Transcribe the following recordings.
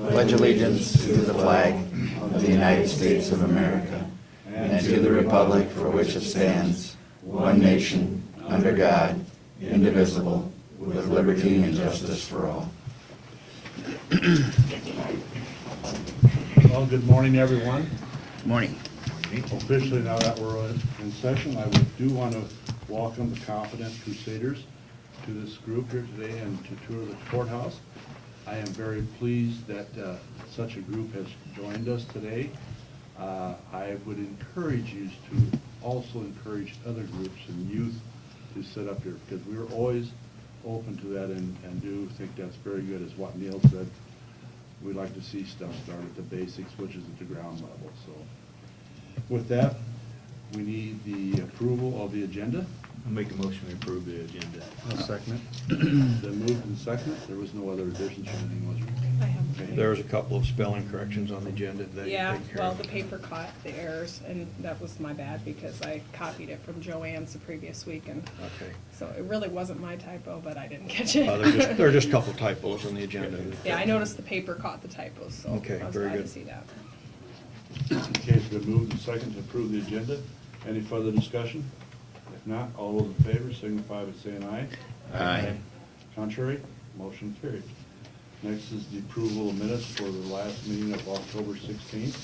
pledge allegiance to the flag of the United States of America and to the republic for which it stands, one nation, under God, indivisible, with liberty and justice for all. Well, good morning, everyone. Morning. Officially, now that we're in session, I do want to welcome the Confident Crusaders to this group here today and to tour the courthouse. I am very pleased that such a group has joined us today. I would encourage you to also encourage other groups and youth to sit up here, because we're always open to that and do think that's very good, as what Neil said. We like to see stuff start at the basics, which is at the ground level. So with that, we need the approval of the agenda. I'll make a motion to approve the agenda. I'll second it. Then moved and seconded. There was no other additions or anything, was there? I have. Okay. There was a couple of spelling corrections on the agenda that you Yeah, take care well, of. the paper caught the errors, and that was my bad, because I copied it from Joanne's the previous week, and Okay. so it really wasn't my typo, but I didn't catch it. There are just a couple typos on the agenda. Yeah, I noticed the paper caught the typos, so Okay, I was very glad to good. see that. Okay, it's been moved and seconded to approve the agenda. Any further discussion? If not, all those in favor signify by saying aye. Aye. Contrary? Motion carried. Next is the approval of minutes for the last meeting of October 16th.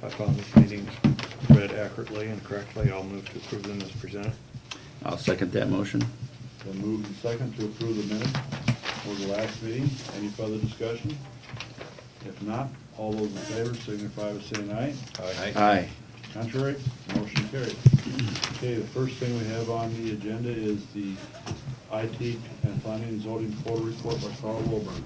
I found these meetings read accurately and correctly. I'll move to approve them as presented. I'll second that motion. Been moved and seconded to approve the minutes for the last meeting. Any further discussion? If not, all those in favor signify by saying aye. Aye. Contrary? Motion carried. Okay, the first thing we have on the agenda is the IT and Planning and Zoning Quarter Report by Carl Wilburn.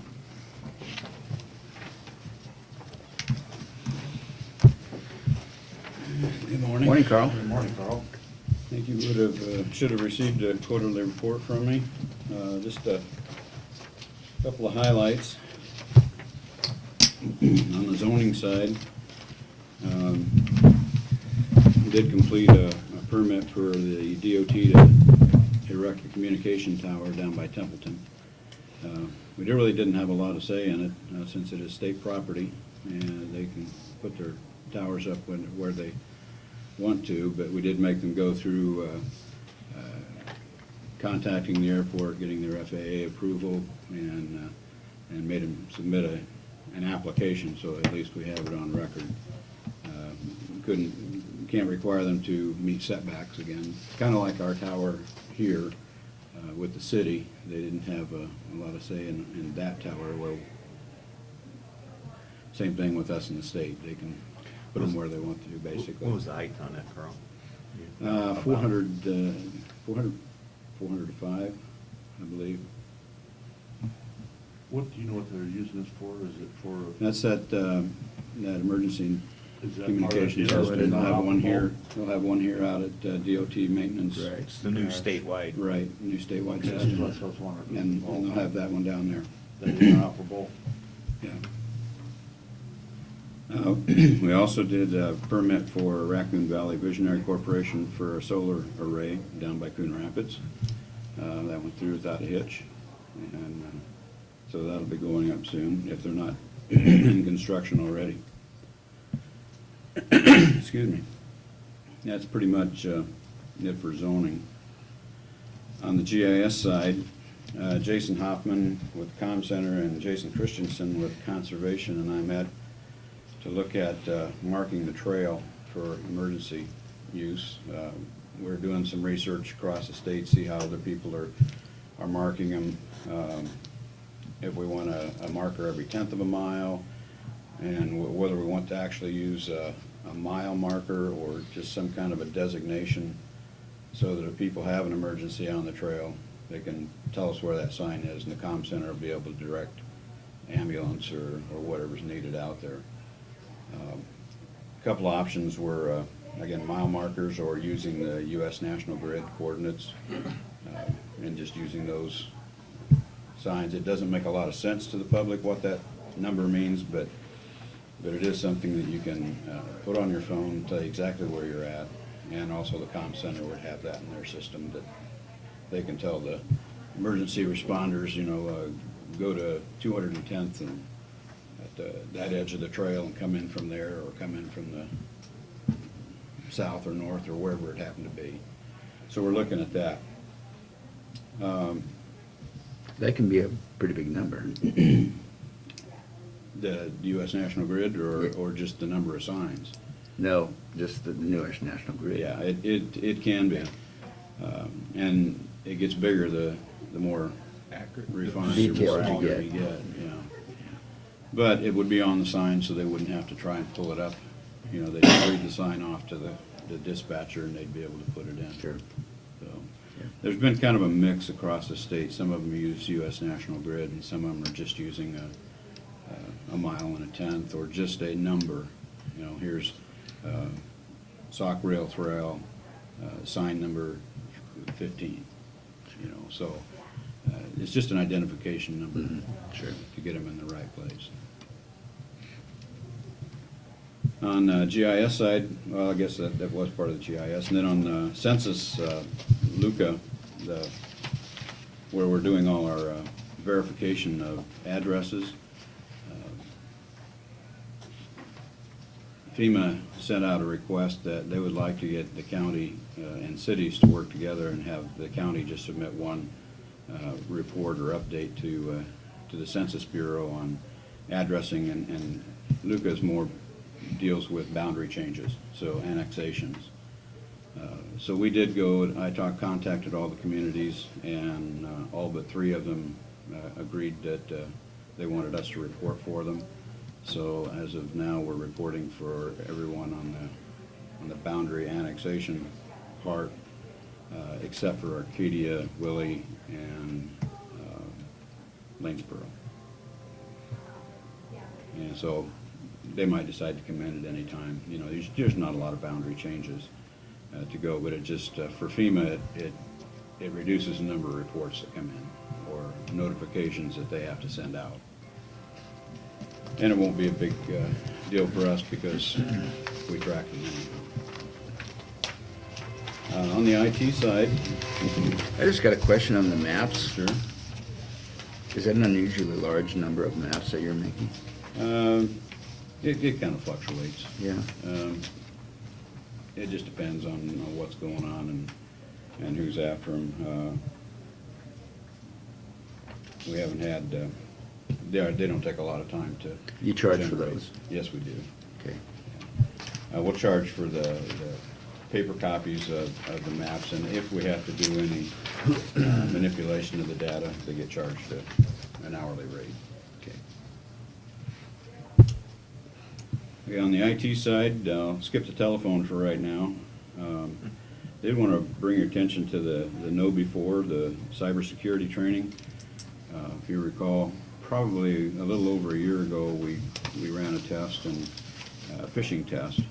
Good morning. Morning, Carl. Good morning, Carl. I think you would have, should have received a quarterly report from me. Just a couple of highlights. On the zoning side, we did complete a permit for the DOT to erect a communication tower down by Templeton. We really didn't have a lot to say in it, since it is state property, and they can put their towers up where they want to, but we did make them go through contacting the airport, getting their FAA approval, and made them submit an application, so at least we have it on record. Can't require them to meet setbacks again. Kind of like our tower here with the city. They didn't have a lot of say in that tower. Where same thing with us in the state. They can put them where they want to, basically. What was the height on that, Carl? 405, I believe. What, do you know what they're using this for? Is it for? That's that emergency Is that communication part of the- system. They'll have one here. They'll have one here out at DOT maintenance. It's the new statewide. Right, new statewide Okay, system. that's what I was wondering. And they'll have that one down there. That is operable. Yeah. We also did a permit for Raccoon Valley Visionary Corporation for a solar array down by Coon Rapids. That went through without a hitch. And so that'll be going up soon, if they're not in construction already. Excuse me. That's pretty much it for zoning. On the GIS side, Jason Hoffman with Com Center and Jason Christensen with Conservation and I met to look at marking the trail for emergency use. We're doing some research across the state, see how other people are marking them. If we want a marker every 1/10 of a mile, and whether we want to actually use a mile marker or just some kind of a designation, so that if people have an emergency on the trail, they can tell us where that sign is, and the comm center will be able to direct ambulance or whatever's needed out there. A couple of options were, again, mile markers or using the U.S. National Grid coordinates and just using those signs. It doesn't make a lot of sense to the public what that number means, but it is something that you can put on your phone, tell you exactly where you're at, and also the comm center would have that in their system that they can tell the emergency responders, go to 210th and at that edge of the trail and come in from there, or come in from the south or north or wherever it happened to be. So we're looking at that. That can be a pretty big number. The U.S. National Grid, or just the number of signs? No, just the newest National Grid. Yeah, it can be. And it gets bigger the more Accurate. refined, Detailed you smaller get. you get, yeah. But it would be on the sign, so they wouldn't have to try and pull it up. They'd read the sign off to the dispatcher, and they'd be able to put it in. Sure. So, Yeah. there's been kind of a mix across the state. Some of them use U.S. National Grid, and some of them are just using a mile and a tenth, or just a number. Here's Sauk Rail Trail, sign number 15. So it's just an identification number. Sure. To get them in the right place. On the GIS side, well, I guess that was part of the GIS. And then on the census, Luca, where we're doing all our verification of addresses, FEMA sent out a request that they would like to get the county and cities to work together and have the county just submit one report or update to the Census Bureau on addressing, and Luca's more deals with boundary changes, so annexations. So we did go, contacted all the communities, and all but 3 of them agreed that they wanted us to report for them. So as of now, we're reporting for everyone on the boundary annexation part, except for Arcadia, Willie, and Lanesboro. And so they might decide to come in at any time. There's not a lot of boundary changes to go, but it just, for FEMA, it reduces the number of reports that come in, or notifications that they have to send out. And it won't be a big deal for us because we track them anyhow. On the IT side, I just got a question on the maps. sure. Is that an unusually large number of maps that you're making? It kind of fluctuates. Yeah. It just depends on what's going on and who's after them. We haven't had, they don't take a lot of time to. You charge for generate. those? Yes, we do. Okay. We'll charge for the paper copies of the maps, and if we have to do any manipulation of the data, they get charged an hourly rate. Okay. Okay, on the IT side, I'll skip the telephone for right now. Did want to bring your attention to the Know Before, the cybersecurity training. If you recall, probably a little over a year ago, we ran a test, and a phishing test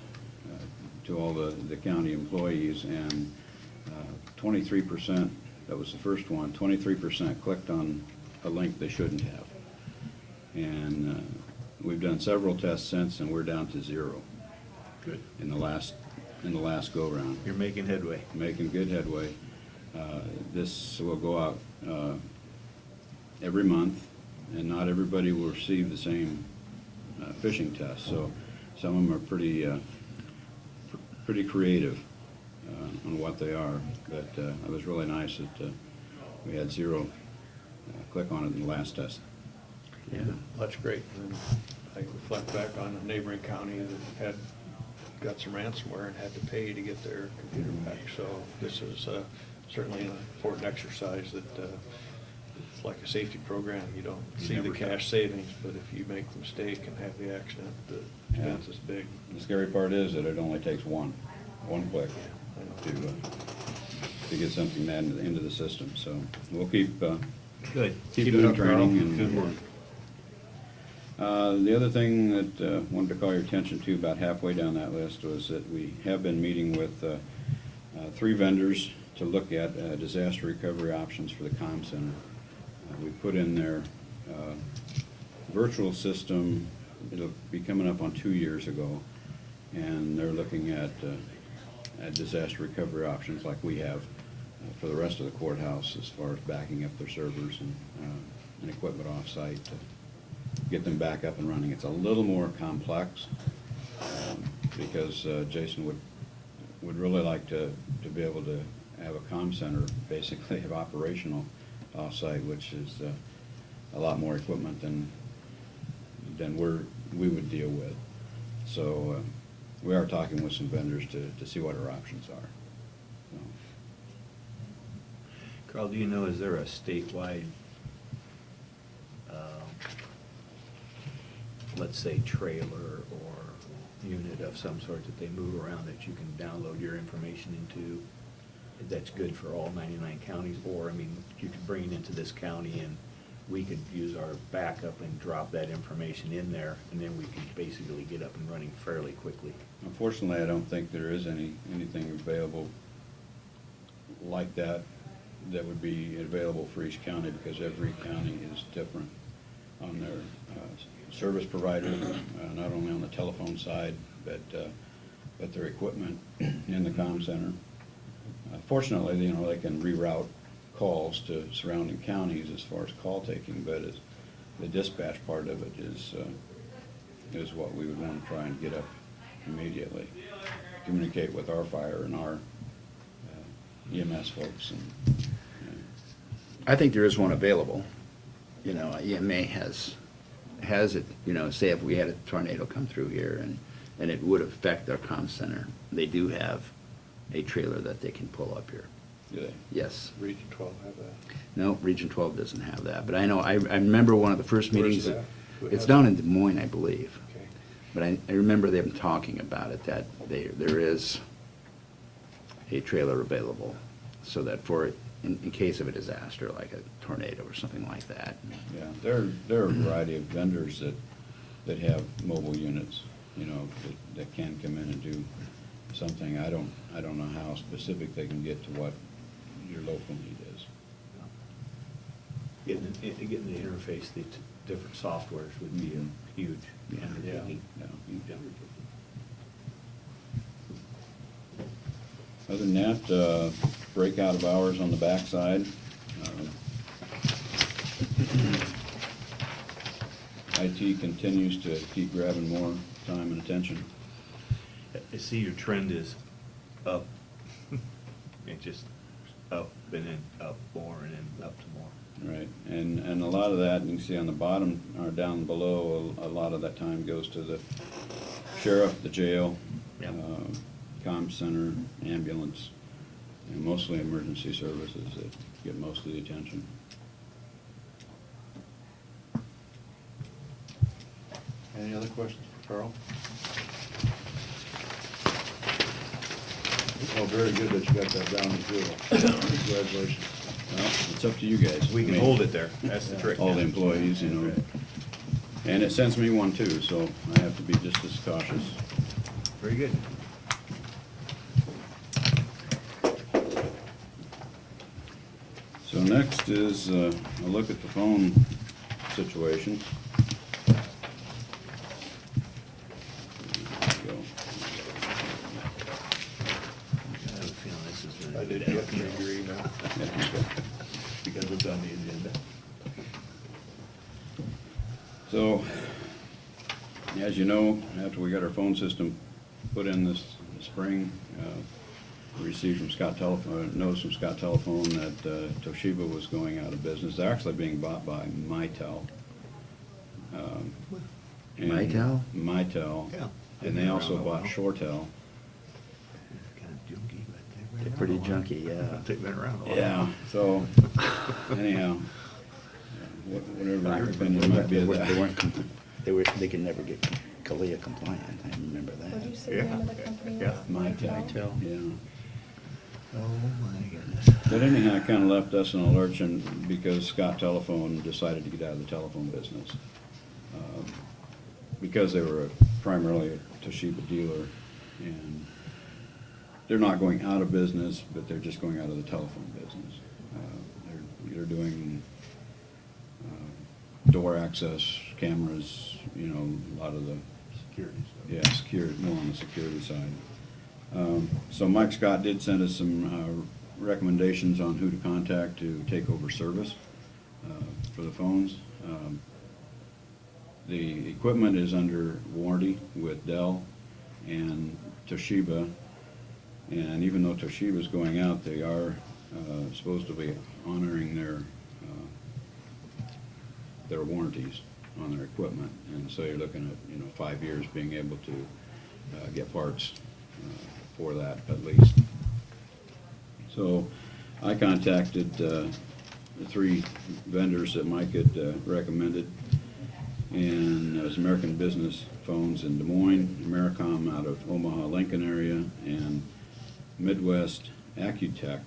to all the county employees, and 23%, that was the first one, 23% clicked on a link they shouldn't have. And we've done several tests since, and we're down to 0. Good. In the last go-round. You're making headway. Making good headway. This will go out every month, and not everybody will receive the same phishing test. So some of them are pretty creative on what they are. But it was really nice that we had 0 click on it in the last test. Yeah. That's great. And I reflect back on a neighboring county that got some ransomware and had to pay to get their computer back. So this is certainly an important exercise that it's like a safety program. You don't see the cash savings, but if you make the mistake and have the accident, the expense is big. The scary part is that it only takes one click I know. to get something bad into the system. So we'll keep Good. doing training. And Good work. The other thing that wanted to call your attention to about halfway down that list was that we have been meeting with 3 vendors to look at disaster recovery options for the comm center. We put in their virtual system. It'll be coming up on 2 years ago, and they're looking at disaster recovery options like we have for the rest of the courthouse as far as backing up their servers and equipment off-site to get them back up and running. It's a little more complex because Jason would really like to be able to have a comm center basically have operational off-site, which is a lot more equipment than we would deal with. So we are talking with some vendors to see what our options are. So, Carl, do you know, is there a statewide, let's say, trailer or unit of some sort that they move around that you can download your information into that's good for all 99 counties? Or, I mean, you could bring it into this county and we could use our backup and drop that information in there, and then we could basically get up and running fairly quickly. unfortunately, I don't think there is anything available like that would be available for each county, because every county is different on their service provider, not only on the telephone side, but their equipment in the comm center. Fortunately, you know, they can reroute calls to surrounding counties as far as call taking, but the dispatch part of it is what we would want to try and get up immediately. Communicate with our fire and our EMS folks. I think there is one available. You know, EMA has it, you know, say if we had a tornado come through here and it would affect our comm center, they do have a trailer that they can pull up here. Do they? Yes. Region 12 have that. No, Region 12 doesn't have that, but I know, I remember one of the first Where's meetings. that? Who It's has down it? in Des Moines, I believe. Okay. But I remember them talking about it, that there is a trailer available, so that in case of a disaster, like a tornado or something like that. Yeah, there are a variety of vendors that have mobile units, you know, that can come in and do something. I don't know how specific they can get to what your local need is. Getting the interface, the different softwares would be Mhm. a huge Yeah. undertaking. Yeah. Huge undertaking. Other than that, breakout of hours on the backside. IT continues to keep grabbing more time and attention. I see your trend is up. It just up and then up more and then up to more. Right, and a lot of that, you can see on the bottom, or down below, a lot of that time goes to the sheriff, the jail, Yep. comm center, ambulance, and mostly emergency services that get most of the attention. Any other questions for Carl? Oh, very good that you got that down to zero. Congratulations. Well, it's up to you guys. We I can mean, hold it there, that's the trick. all the employees, you know. And it sends me one too, so I have to be just as cautious. Very good. So next is a look at the phone situation. There we go. I have a feeling this is gonna I go did down. get your email. Because it's on the agenda. So, as you know, after we got our phone system put in this spring, we received from Scott Telephone, notice from Scott Telephone that Toshiba was going out of business. They're actually being bought by Mitel. And- Mitel? Mitel. Yeah. And they also Around a bought while. Shortel. Kind of junky, but they've They're been pretty around a while. junky, yeah. They've been around a while. Yeah, so anyhow, whatever your opinion might be of that. They could never get CALEA compliant, I remember that. What did you say the name of the company was? Yeah. Mitel. Yeah. Oh, my goodness. But anyhow, it kind of left us in a lurch, and because Scott Telephone decided to get out of the telephone business. Because they were primarily a Toshiba dealer, and they're not going out of business, but they're just going out of the telephone business. They're doing door access, cameras, you know, a lot of the, Security stuff. yeah, security, more on the security side. So Mike Scott did send us some recommendations on who to contact to take over service for the phones. The equipment is under warranty with Dell and Toshiba, and even though Toshiba's going out, they are supposed to be honoring their warranties on their equipment, and so you're looking at 5 years being able to get parts for that at least. So I contacted the 3 vendors that Mike had recommended, and it was American Business Phones in Des Moines, Americom out of Omaha, Lincoln area, and Midwest Accutech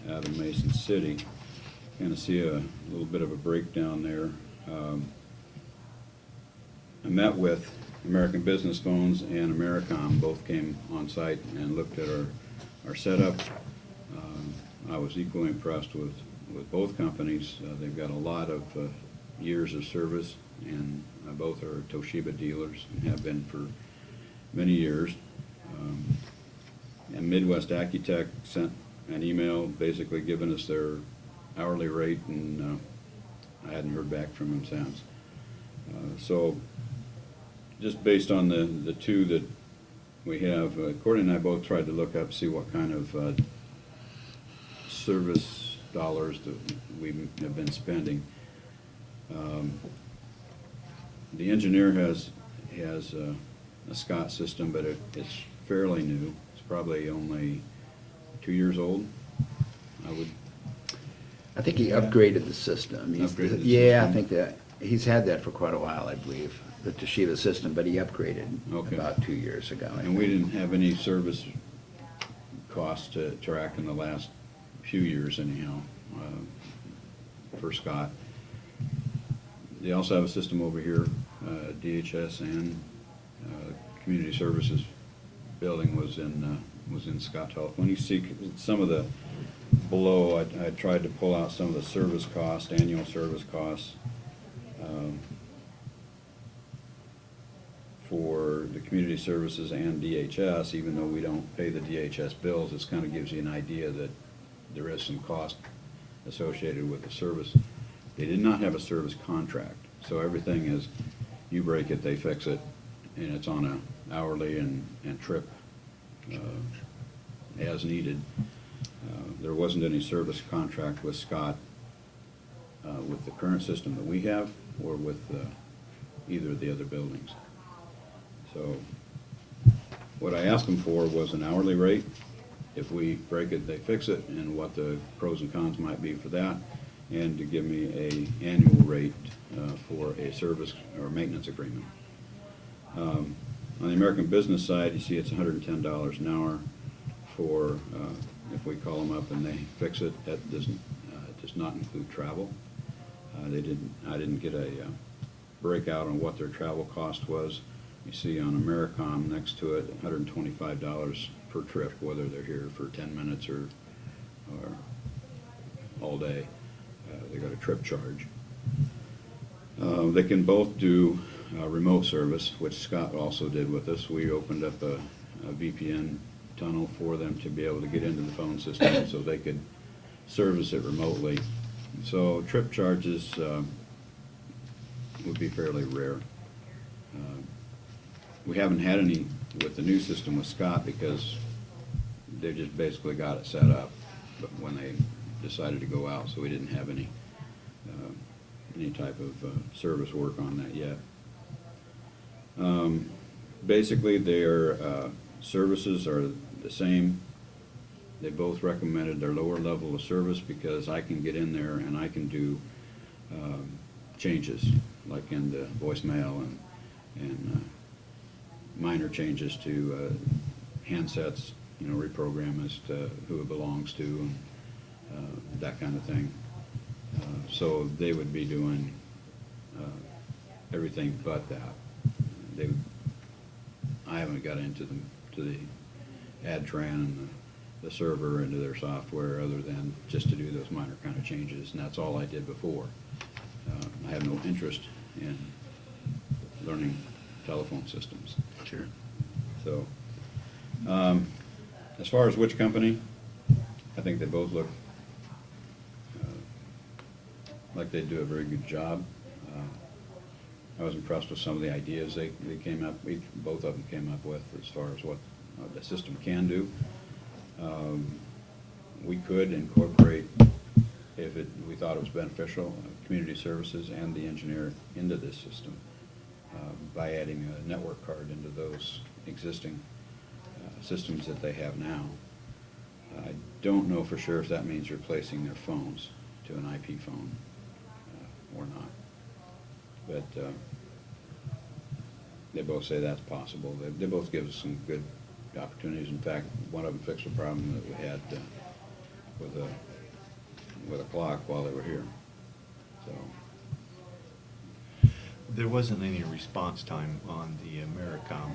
out of Mason City. Kind of see a little bit of a breakdown there. I met with American Business Phones and Americom. Both came on site and looked at our setup. I was equally impressed with both companies. They've got a lot of years of service, and both are Toshiba dealers and have been for many years. And Midwest Accutech sent an email basically giving us their hourly rate, and I hadn't heard back from them since. So just based on the 2 that we have, Courtney and I both tried to look up, see what kind of service dollars that we have been spending. The engineer has a Scott system, but it's fairly new. It's probably only 2 years old, I think he upgraded the system. Upgraded the Yeah, I system. think that, he's had that for quite a while, I believe, the Toshiba system, but he upgraded Okay. about 2 years ago. I And we think. didn't have any service costs to track in the last few years anyhow, for Scott. They also have a system over here, DHS and Community Services building was in Scott Telephone. You see some of the below, I tried to pull out some of the service costs, annual service costs for the community services and DHS. Even though we don't pay the DHS bills, this kind of gives you an idea that there is some cost associated with the service. They did not have a service contract, so everything is, you break it, they fix it, and it's on a hourly and trip as needed. There wasn't any service contract with Scott with the current system that we have, or with either of the other buildings. So what I asked them for was an hourly rate. If we break it, they fix it, and what the pros and cons might be for that, and to give me a annual rate for a service or maintenance agreement. On the American Business side, you see it's $110 an hour for if we call them up and they fix it. That does not include travel. I didn't get a breakout on what their travel cost was. You see on Americom next to it, $125 per trip, whether they're here for 10 minutes or all day. They got a trip charge. They can both do remote service, which Scott also did with us. We opened up a VPN tunnel for them to be able to get into the phone system so they could service it remotely. So trip charges would be fairly rare. We haven't had any with the new system with Scott because they just basically got it set up but when they decided to go out, so we didn't have any type of service work on that yet. Basically, their services are the same. They both recommended their lower level of service because I can get in there and I can do changes, like in the voicemail and minor changes to handsets, reprogram as to who it belongs to and that kind of thing. So they would be doing everything but that. I haven't got into the AdTran and the server into their software other than just to do those minor kind of changes, and that's all I did before. I have no interest in learning telephone systems. Sure. So, as far as which company, I think they both look like they do a very good job. I was impressed with some of the ideas they came up, both of them came up with as far as what the system can do. We could incorporate, if we thought it was beneficial, community services and the engineer into this system by adding a network card into those existing systems that they have now. I don't know for sure if that means replacing their phones to an IP phone or not. But they both say that's possible. They both give us some good opportunities. In fact, one of them fixed a problem that we had with a clock while they were here. So There wasn't any response time on the Americom.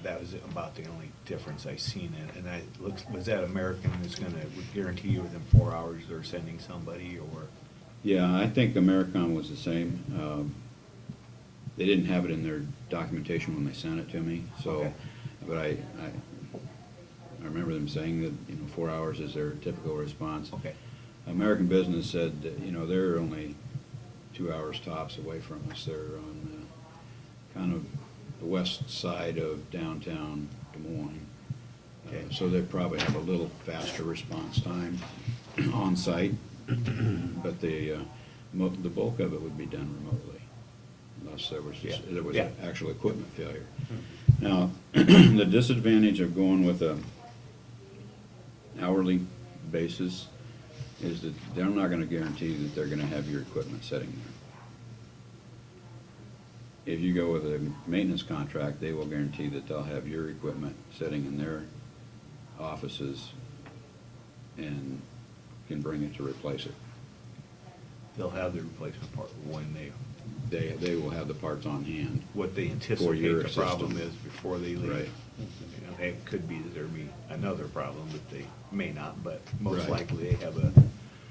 That was about the only difference I seen in it. And was that American that's gonna guarantee you within 4 hours they're sending somebody, or? yeah, I think Americom was the same. They didn't have it in their documentation when they sent it to me. So, Okay. but I remember them saying that 4 hours is their typical response. Okay. American Business said that, they're only 2 hours tops away from us. They're on kind of the west side of downtown Des Moines. Okay. So they probably have a little faster response time on site, but the bulk of it would be done remotely, unless there was Yeah. actual equipment failure. Now, the disadvantage of going with a hourly basis is that they're not going to guarantee that they're going to have your equipment sitting there. If you go with a maintenance contract, they will guarantee that they'll have your equipment sitting in their offices and can bring it to replace it. They'll have the replacement part when They will have the parts on hand. what they For anticipate your the problem system. is before they leave. Right. It could be that there'll be another problem, but they may not, but most Right. likely they have a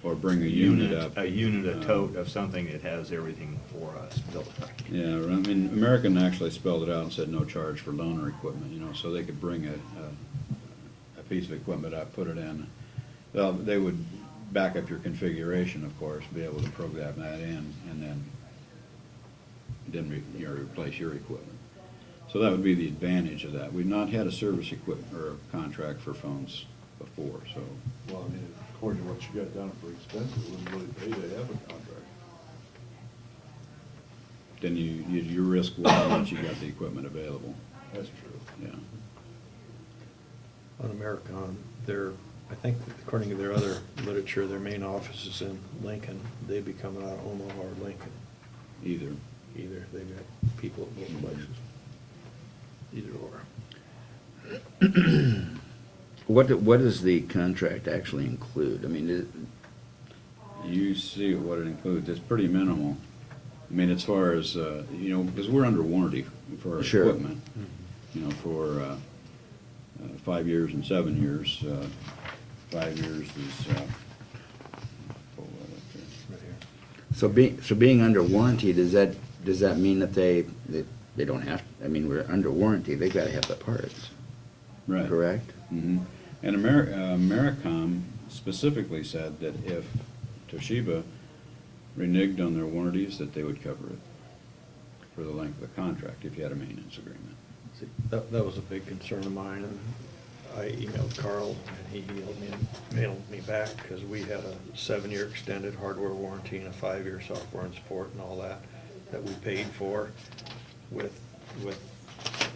Or bring a unit up. a tote of something that has everything for us built. Yeah, I mean, American actually spelled it out and said no charge for loaner equipment, so they could bring a piece of equipment up, put it in. Well, they would back up your configuration, of course, be able to program that in, and then replace your equipment. So that would be the advantage of that. We've not had a service equipment or a contract for phones before, so. Well, I mean, according to what you got down for expenses, it wouldn't really pay to have a contract. Then you risk well once you got the equipment available, That's true. yeah. On Americon, I think according to their other literature, their main office is in Lincoln. They'd be coming out of Omaha or Lincoln. Either. Either, they've got people at both places. Either or. What does the contract actually include? I mean, You see what it includes, it's pretty minimal. I mean, as far as, because we're under warranty for our Sure. equipment, for 5 years and 7 years. 5 years is, pull that up there. Right here. so being under warranty, does that mean that they don't have, I mean, we're under warranty, they've got to have the parts, Right. correct? Mhm. And Americom specifically said that if Toshiba reneged on their warranties, that they would cover it for the length of the contract if you had a maintenance agreement. See, that was a big concern of mine, and I emailed Carl, and he mailed me back, because we had a 7-year extended hardware warranty and a 5-year software and support and all that we paid for with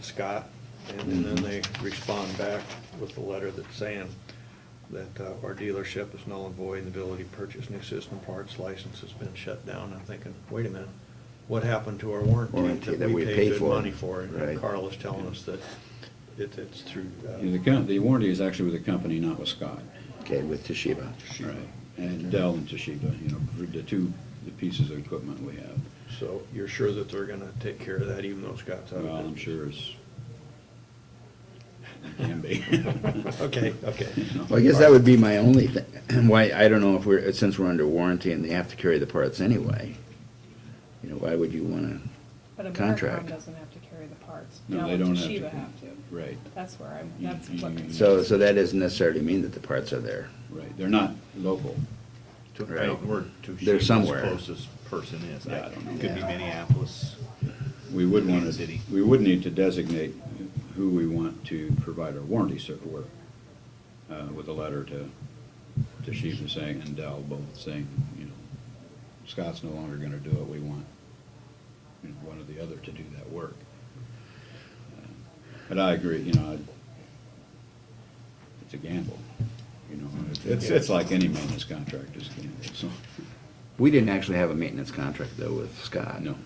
Scott. And then they respond back with a letter that's saying that our dealership is null and void, and the ability to purchase new system parts license has been shut down. I'm thinking, wait a minute, what happened to our warranty That we paid paid good for? money for? Right. And Carl is telling us that it's through. The warranty is actually with the company, not with Scott. Okay, with Toshiba. Right. And Dell and Toshiba, for the pieces of equipment we have. So you're sure that they're gonna take care of that, even though Scott's out Well, of I'm it? sure it can be. Okay. Well, I guess that would be my only thing, why, I don't know if since we're under warranty and they have to carry the parts anyway, why would you want But to Americom contract? doesn't have to carry the parts. parts. No, Dell they and don't have Toshiba to. have to. Right, That's where that's what concerns So me. that doesn't necessarily mean that the parts are there. right. They're not local. I Right. don't know where They're Toshiba's somewhere. closest person is. Yeah, I don't know. Could be Yeah. Minneapolis. We would want Kansas to, City. we would need to designate who we want to provide our warranty work, with a letter to Toshiba saying, and Dell both saying, you know, Scott's no longer gonna do it, we want, you know, one or the other to do that work. But I agree, you know, it's a gamble, you know, it's like any maintenance contract is a gamble, so, We didn't actually have a maintenance contract though with Scott. no.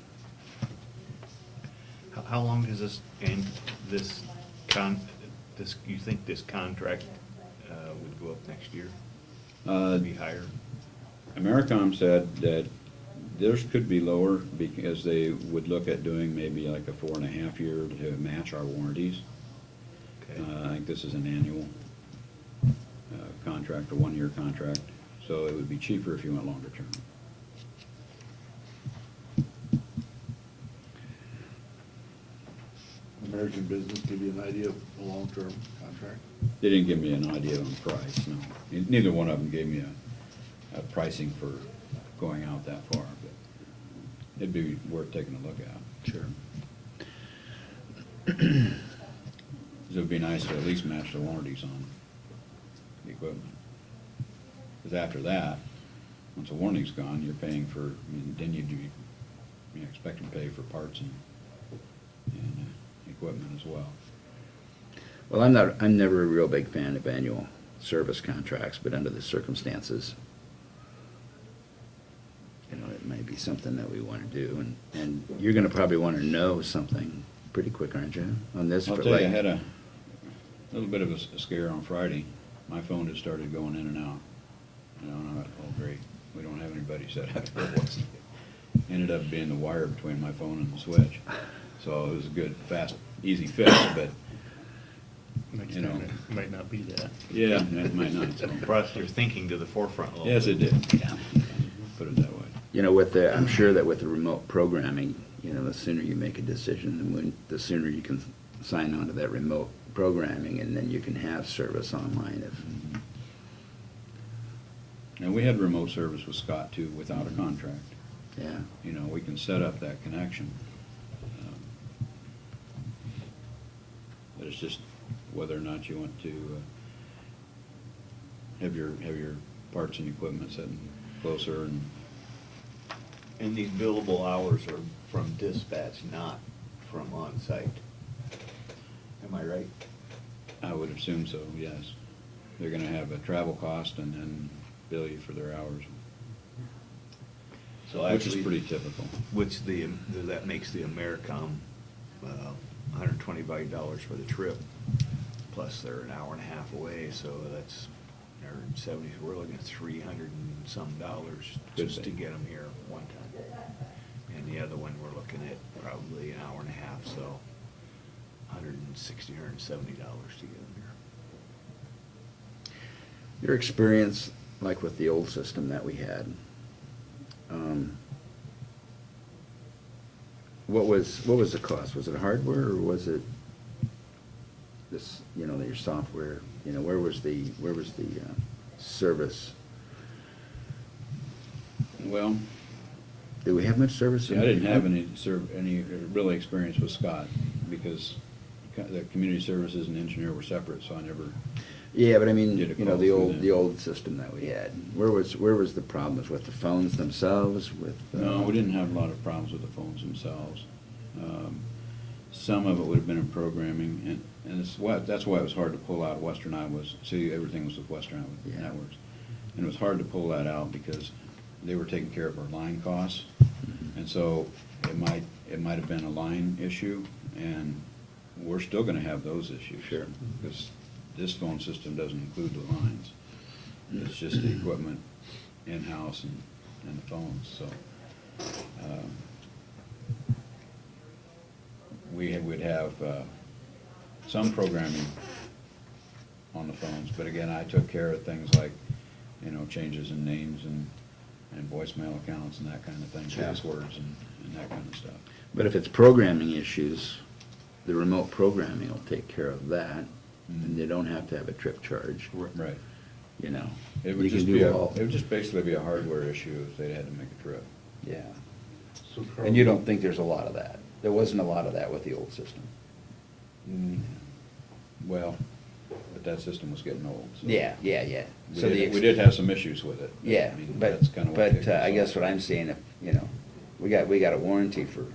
How long is this, and this, you think this contract would go up next year? Be higher? AmeriCom said that theirs could be lower because they would look at doing maybe like a 4.5 year to match our warranties. Okay. I think this is an annual contract, a 1 year contract, so it would be cheaper if you went longer term. American Business give you an idea of a long-term contract? They didn't give me an idea on price, no. Neither one of them gave me a pricing for going out that far, but it'd be worth taking a look at. Sure. It would be nice to at least match the warranties on the equipment. Because after that, once the warranty's gone, you're paying for, I mean, then you'd be, you know, expected to pay for parts and equipment as well. Well, I'm never a real big fan of annual service contracts, but under the circumstances, you know, it may be something that we want to do, and you're gonna probably want to know something pretty quick, aren't you, on this? I'll for tell you, I like- had a little bit of a scare on Friday. My phone just started going in and out. You know, and I thought, oh, great, we don't have anybody set up for what's. Ended up being the wire between my phone and the switch. So it was a good, fast, easy fix, but, Next you know. time it might not be that. yeah, it might not, so. Brought your thinking to the forefront a little Yes, bit. it did. Put it that way. You know, I'm sure that with the remote programming, you know, the sooner you make a decision, the sooner you can sign on to that remote programming, and then you can have service online if, And we had remote service with Scott too, without a contract. yeah. You know, we can set up that connection. But it's just whether or not you want to have your parts and equipment sitting closer and, And these billable hours are from dispatch, not from on-site. Am I right? I would assume so, yes. They're gonna have a travel cost and then bill you for their hours, So which is actually, pretty typical. that makes the AmeriCom $125 for the trip, plus they're an hour and a half away, so that's, they're 70, we're looking at $300 and some dollars Good just to thing. get them here one time. And the other one, we're looking at probably an hour and a half, so $160, $170 to get them here. Your experience, like with the old system that we had, what was the cost? Was it hardware or was it this, you know, your software? You know, where was the service? Well, Do we have much service? see, I didn't have any real experience with Scott because the community services and engineer were separate, so I never. Yeah, but I mean, Did it you know, go through the them? old system that we had. Where was the problems with the phones themselves? With No, we didn't have a lot of problems with the phones themselves. Some of it would have been in programming, and that's why it was hard to pull out Western Iowa's. See, everything was with Western Iowa Yeah. Networks. And it was hard to pull that out because they were taking care of our line costs. And so it might have been a line issue, and we're still gonna have those issues. Sure. Because this phone system doesn't include the lines. It's just the equipment in-house and the phones, so. We would have some programming on the phones, but again, I took care of things like, you know, changes in names and voicemail accounts and that kind of thing, Sure. passwords and that kind of stuff. But if it's programming issues, the remote programming will take care of that, and you don't have to have a trip charge, Right. you know. It would You can just do be it all- would just basically be a hardware issue if they had to make a trip. Yeah. So Carl, And you don't think there's a lot of that? There wasn't a lot of that with the old system? Well, but that system was getting old, so. Yeah. We So did, the we did have some issues with it. Yeah, I mean, but, that's kinda what kicked us I guess off. what I'm saying, if, you know, we got a warranty for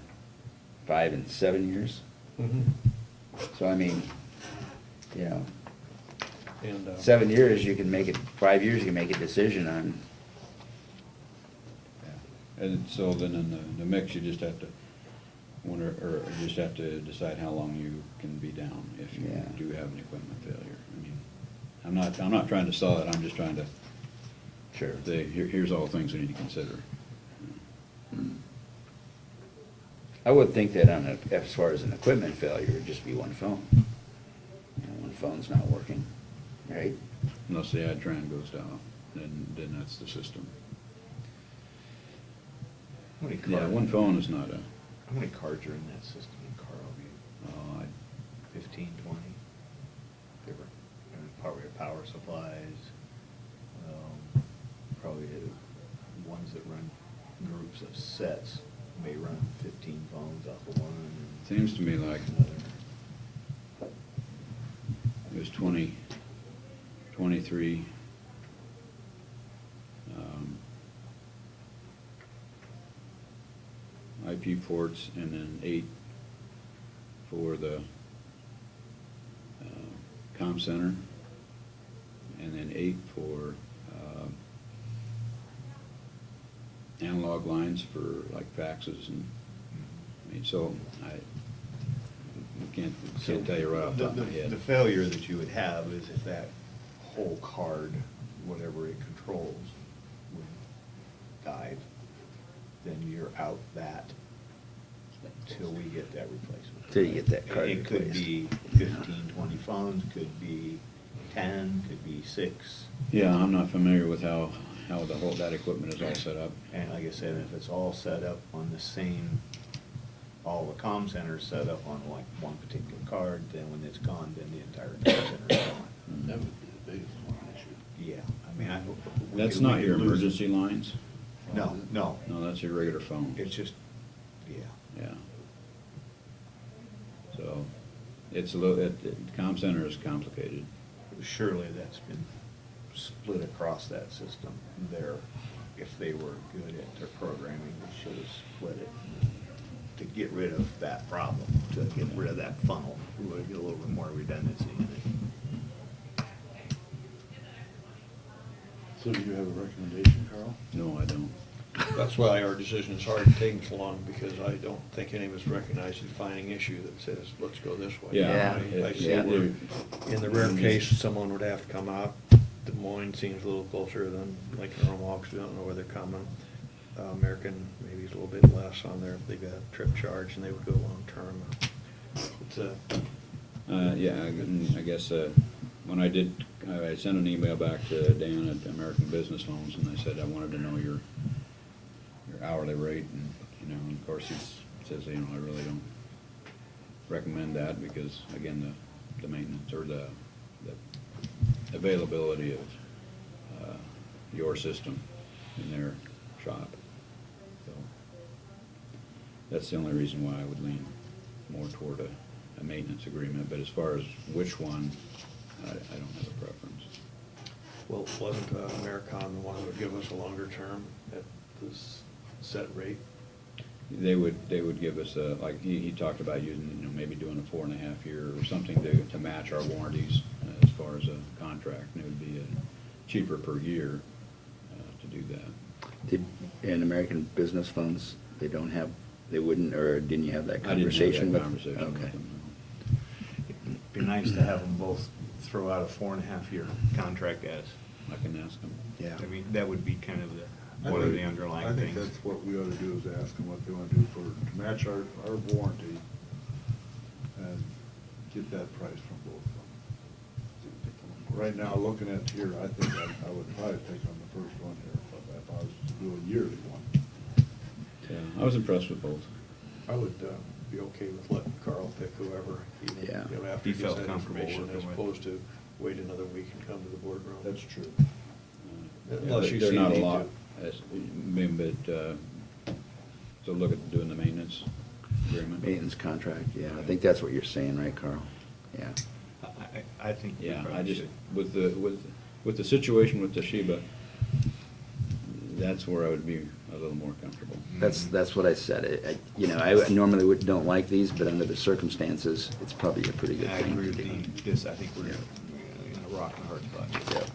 5 and 7 years. So I mean, you know, And, 7 years, you can make it, 5 years, you can make a decision on, Yeah. And so then in the mix, you just have to wonder, or you just have to decide how long you can be down if you Yeah. do have an equipment failure. I mean, I'm not trying to sell it, I'm just trying to sure. say, here's all the things we need to consider. I would think that as far as an equipment failure, it'd just be one phone. You know, one phone's not working, right? Unless the ad tran goes down, then that's the system. How many Yeah, cards? one phone is not a, How many cards are in that system in Carroll? 15, 20? Different. And probably power supplies, probably the ones that run groups of sets may run 15 phones off of one. and seems to me like another. it was 23 IP ports, and then 8 for the comm center, and then 8 for analog lines for like faxes and, I mean, so I can't tell you right off the top of my The head. failure that you would have is if that whole card, whatever it controls, would dive, then you're out that till we get that replacement. Till you get that card It could replaced. be 15, 20 phones, could be 10, could be 6. Yeah, I'm not familiar with how that equipment is all set up. And like I said, if it's all set up on the same, all the comm centers set up on like one particular card, then when it's gone, then the entire comm center is gone. that would be the biggest one issue. Yeah, I mean, That's not your emergency lines? No, no, No, that's your regular phone. it's just, yeah. Yeah. So, it's a little, comm center is complicated. Surely that's been split across that system there. If they were good at their programming, they should have split it to get rid of that problem, to get rid of that funnel. We would get a little bit more redundancy in it. So do you have a recommendation, Carl? No, I don't. that's why our decision is hard taking so long, because I don't think any of us recognize the defining issue that says, let's go this way. Yeah. I see Yeah. where, in the rare case, someone would have to come out. Des Moines seems a little closer than Lincoln or Omaha, because we don't know where they're coming. American, maybe is a little bit less on there, they've got a trip charge, and they would go long-term. It's Yeah, I guess, when I sent an email back to Dan at American Business Loans, and I said I wanted to know your hourly rate, and, you know, and of course he says, you know, I really don't recommend that, because, again, the maintenance, or the availability of your system in their shop. So, that's the only reason why I would lean more toward a maintenance agreement, but as far as which one, I don't have a preference. well, wasn't Americon the one that would give us a longer term at this set rate? They would give us like, he talked about using, you know, maybe doing a 4.5 year or something to match our warranties as far as a contract, and it would be cheaper per year to do that. In American Business Phones, they wouldn't, or didn't you have that I didn't conversation have with? that conversation with Okay. them. It'd be nice to have them both throw out a 4.5-year contract as, I can ask them. Yeah. I mean, that would be kind of I one of think- the underlying I think things. that's what we ought to do, is ask them what they want to do to match our warranty and get that price from both of them. Right now, looking at here, I think I would probably take on the first one here, if I was to do a yearly one. Yeah, I was impressed with both. I would, be okay with letting Carl pick whoever, even, Yeah. you know, after He he gets felt that comfortable information, as working with- opposed to wait another week and come to the boardroom. That's true. Unless you They're see not a need lot, to. so look at doing the maintenance agreement. Maintenance contract, yeah, I think that's what you're saying, right, Carl? Yeah. I think we Yeah, I probably just, should. with the situation with Toshiba, that's where I would be a little more comfortable. That's what I said. You know, I normally don't like these, but under the circumstances, it's probably a pretty good I thing agree to with do. this, I think we're Yeah. in a rock and a hard spot. Yep.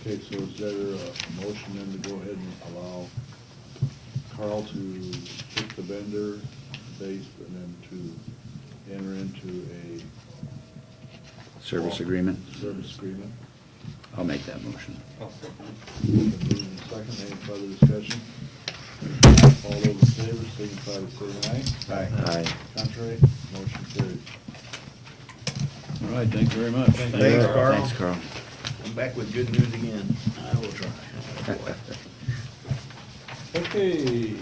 Okay, so is there a motion then to go ahead and allow Carl to pick the vendor base and then to enter into a Service agreement? service agreement? I'll make that motion. Been moved and second, any further discussion? All those in favor, signify by saying aye. Aye. Contrary, motion carried. All right, thank you very much. Thanks, Carl. Thanks, Carl. I'm back with good news again. I will try. Okay.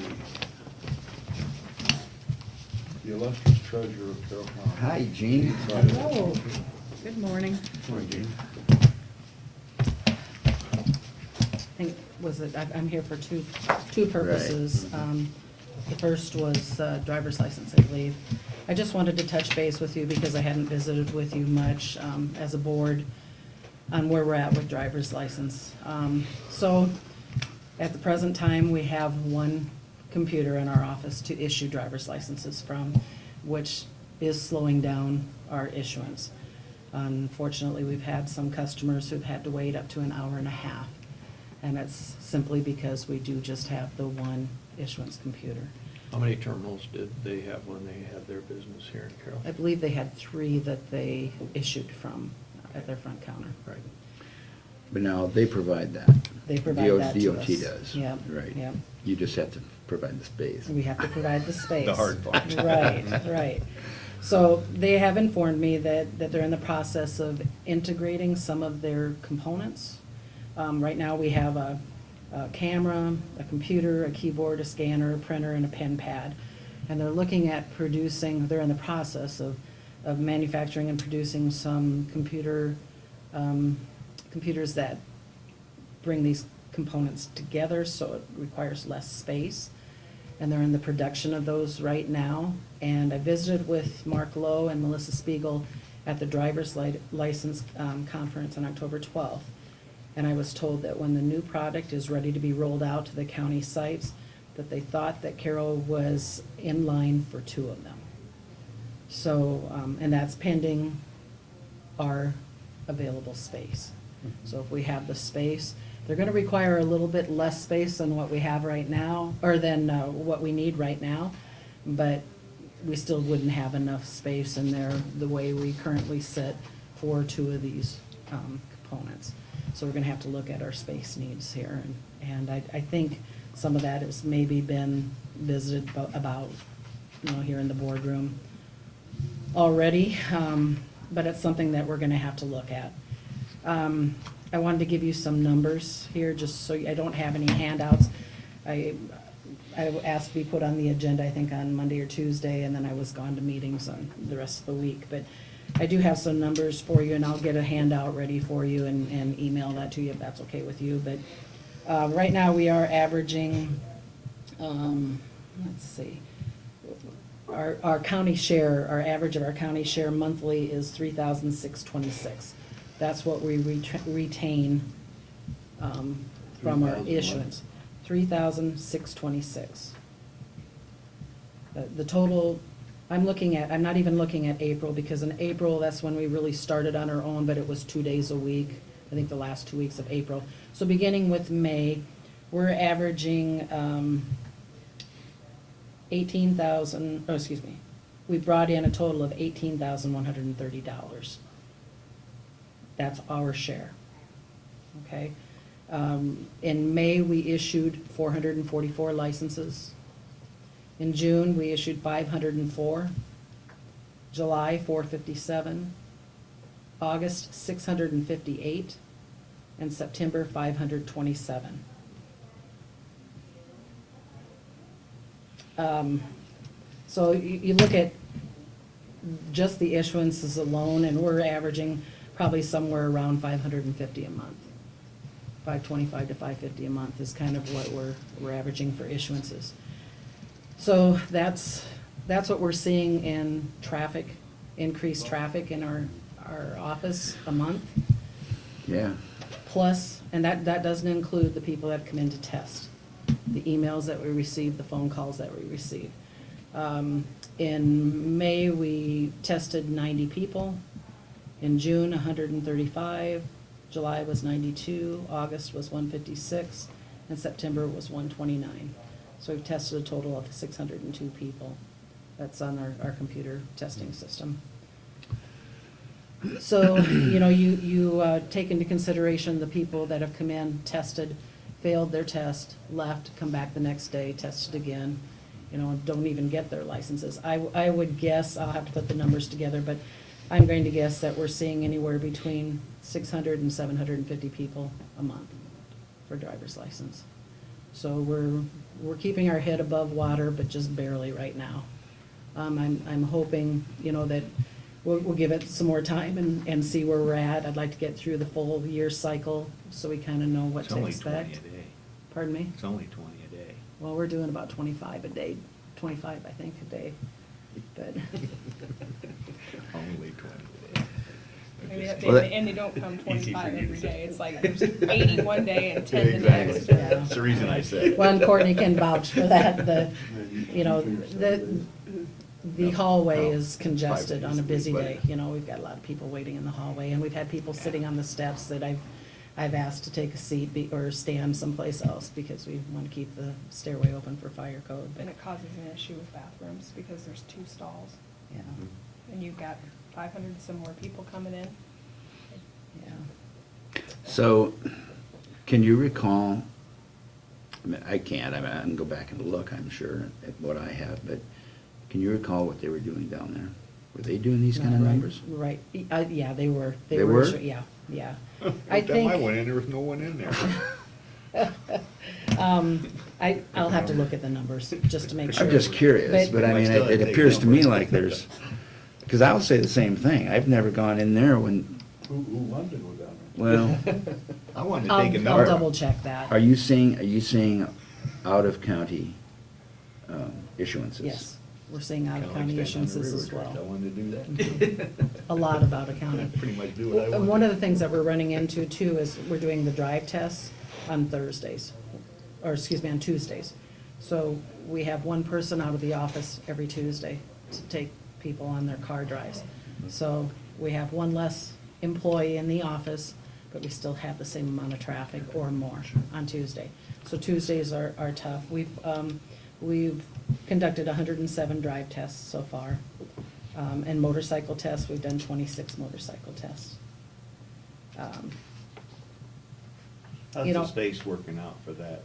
The illustrious treasurer of Carroll County. Hi, Gene. Hello, good morning. Morning, Gene. I think, I'm here for two purposes. The first was driver's license, I believe. I just wanted to touch base with you because I hadn't visited with you much as a board on where we're at with driver's license. So, at the present time, we have one computer in our office to issue driver's licenses from, which is slowing down our issuance. Unfortunately, we've had some customers who've had to wait up to an hour and a half. And it's simply because we do just have the one issuance computer. How many terminals did they have when they had their business here in Carroll? I believe they had 3 that they issued from at their front counter. Right. But now, they provide that. They provide that to us. DOT does. Yep, Right. yep. You just have to provide the space. We have to provide the space. The hard part. Right, right. So they have informed me that they're in the process of integrating some of their components. Right now, we have a camera, a computer, a keyboard, a scanner, a printer, and a pen pad. And they're looking at producing, they're in the process of manufacturing and producing some computers that bring these components together, so it requires less space. And they're in the production of those right now. And I visited with Mark Lowe and Melissa Spiegel at the driver's license conference on October 12th. And I was told that when the new product is ready to be rolled out to the county sites, that they thought that Carroll was in line for 2 of them. So, and that's pending our available space. So if we have the space, they're gonna require a little bit less space than what we have right now, or than what we need right now, but we still wouldn't have enough space in there the way we currently sit for 2 of these components. So we're gonna have to look at our space needs here, and I think some of that has maybe been visited about, here in the boardroom already, but it's something that we're gonna have to look at. I wanted to give you some numbers here, just so I don't have any handouts. I asked to be put on the agenda, I think, on Monday or Tuesday, and then I was gone to meetings on the rest of the week. But I do have some numbers for you, and I'll get a handout ready for you and email that to you if that's okay with you. But right now, we are averaging, let's see, our county share, our average of our county share monthly is $3,626. That's what we retain from our 3,000 what? issuance. $3,626. The total, I'm not even looking at April, because in April, that's when we really started on our own, but it was 2 days a week, I think the last 2 weeks of April. So beginning with May, we're averaging 18,000, oh, excuse me, we brought in a total of $18,130. That's our share, okay? In May, we issued 444 licenses. In June, we issued 504. July, 457. August, 658. And September, 527. So you look at just the issuances alone, and we're averaging probably somewhere around 550 a month. 525 to 550 a month is kind of what we're averaging for issuances. So that's what we're seeing in traffic, increased traffic in our office a month. Yeah. Plus, and that doesn't include the people that come in to test, the emails that we receive, the phone calls that we receive. In May, we tested 90 people. In June, 135. July was 92. August was 156. And September was 129. So we've tested a total of 602 people. That's on our computer testing system. So, you take into consideration the people that have come in, tested, failed their test, left, come back the next day, tested again, don't even get their licenses. I would guess, I'll have to put the numbers together, but I'm going to guess that we're seeing anywhere between 600 and 750 people a month for driver's license. So we're keeping our head above water, but just barely right now. I'm hoping, that we'll give it some more time and see where we're at. I'd like to get through the full year cycle so we kind of know what It's to only expect. 20 a day. Pardon me? It's only 20 a day. Well, we're doing about 25 a day, 25, I think, a day. But Only 20 a day. Maybe that Well, day, that- and they don't come Easy for 25 you to every say. day. It's like there's 80 one day and 10 the Exactly. next. Yeah. That's the reason I said. Well, and Courtney can vouch for that. The hallway is congested on a busy day. We've got a lot of people waiting in the hallway, and we've had people sitting on the steps that I've asked to take a seat or stand someplace else because we want to keep the stairway open for fire code. And it causes an issue with bathrooms because there's 2 stalls. Yeah, And you've got 500 and some more people coming in. yeah. So, can you recall, I can't, I can go back and look, I'm sure, at what I have, but can you recall what they were doing down there? Were they doing these kind of Right, numbers? Right, yeah, they were. They were? Yeah, yeah. Every time I went in, there was no one in there. I'll have to look at the numbers, just to make sure. I'm just curious, but I mean, Still, it they appears to me don't. like there's, because I'll say the same thing, I've never gone in there when, Who London was down there? well, I wanted to take a I'll number. double check that. are you seeing out-of-county issuances? Yes, we're seeing Kinda like out-of-county standing on the issuances river as trip. I well. wanted to do that. A lot of out-of-county. Pretty much do what I And want. one of the things that we're running into too is we're doing the drive tests on Thursdays, or excuse me, on Tuesdays. So we have one person out of the office every Tuesday to take people on their car drives. So we have one less employee in the office, but we still have the same amount of traffic or more on Tuesday. So Tuesdays are tough. We've conducted 107 drive tests so far. And motorcycle tests, we've done 26 motorcycle tests. How's you the know- space working out for that?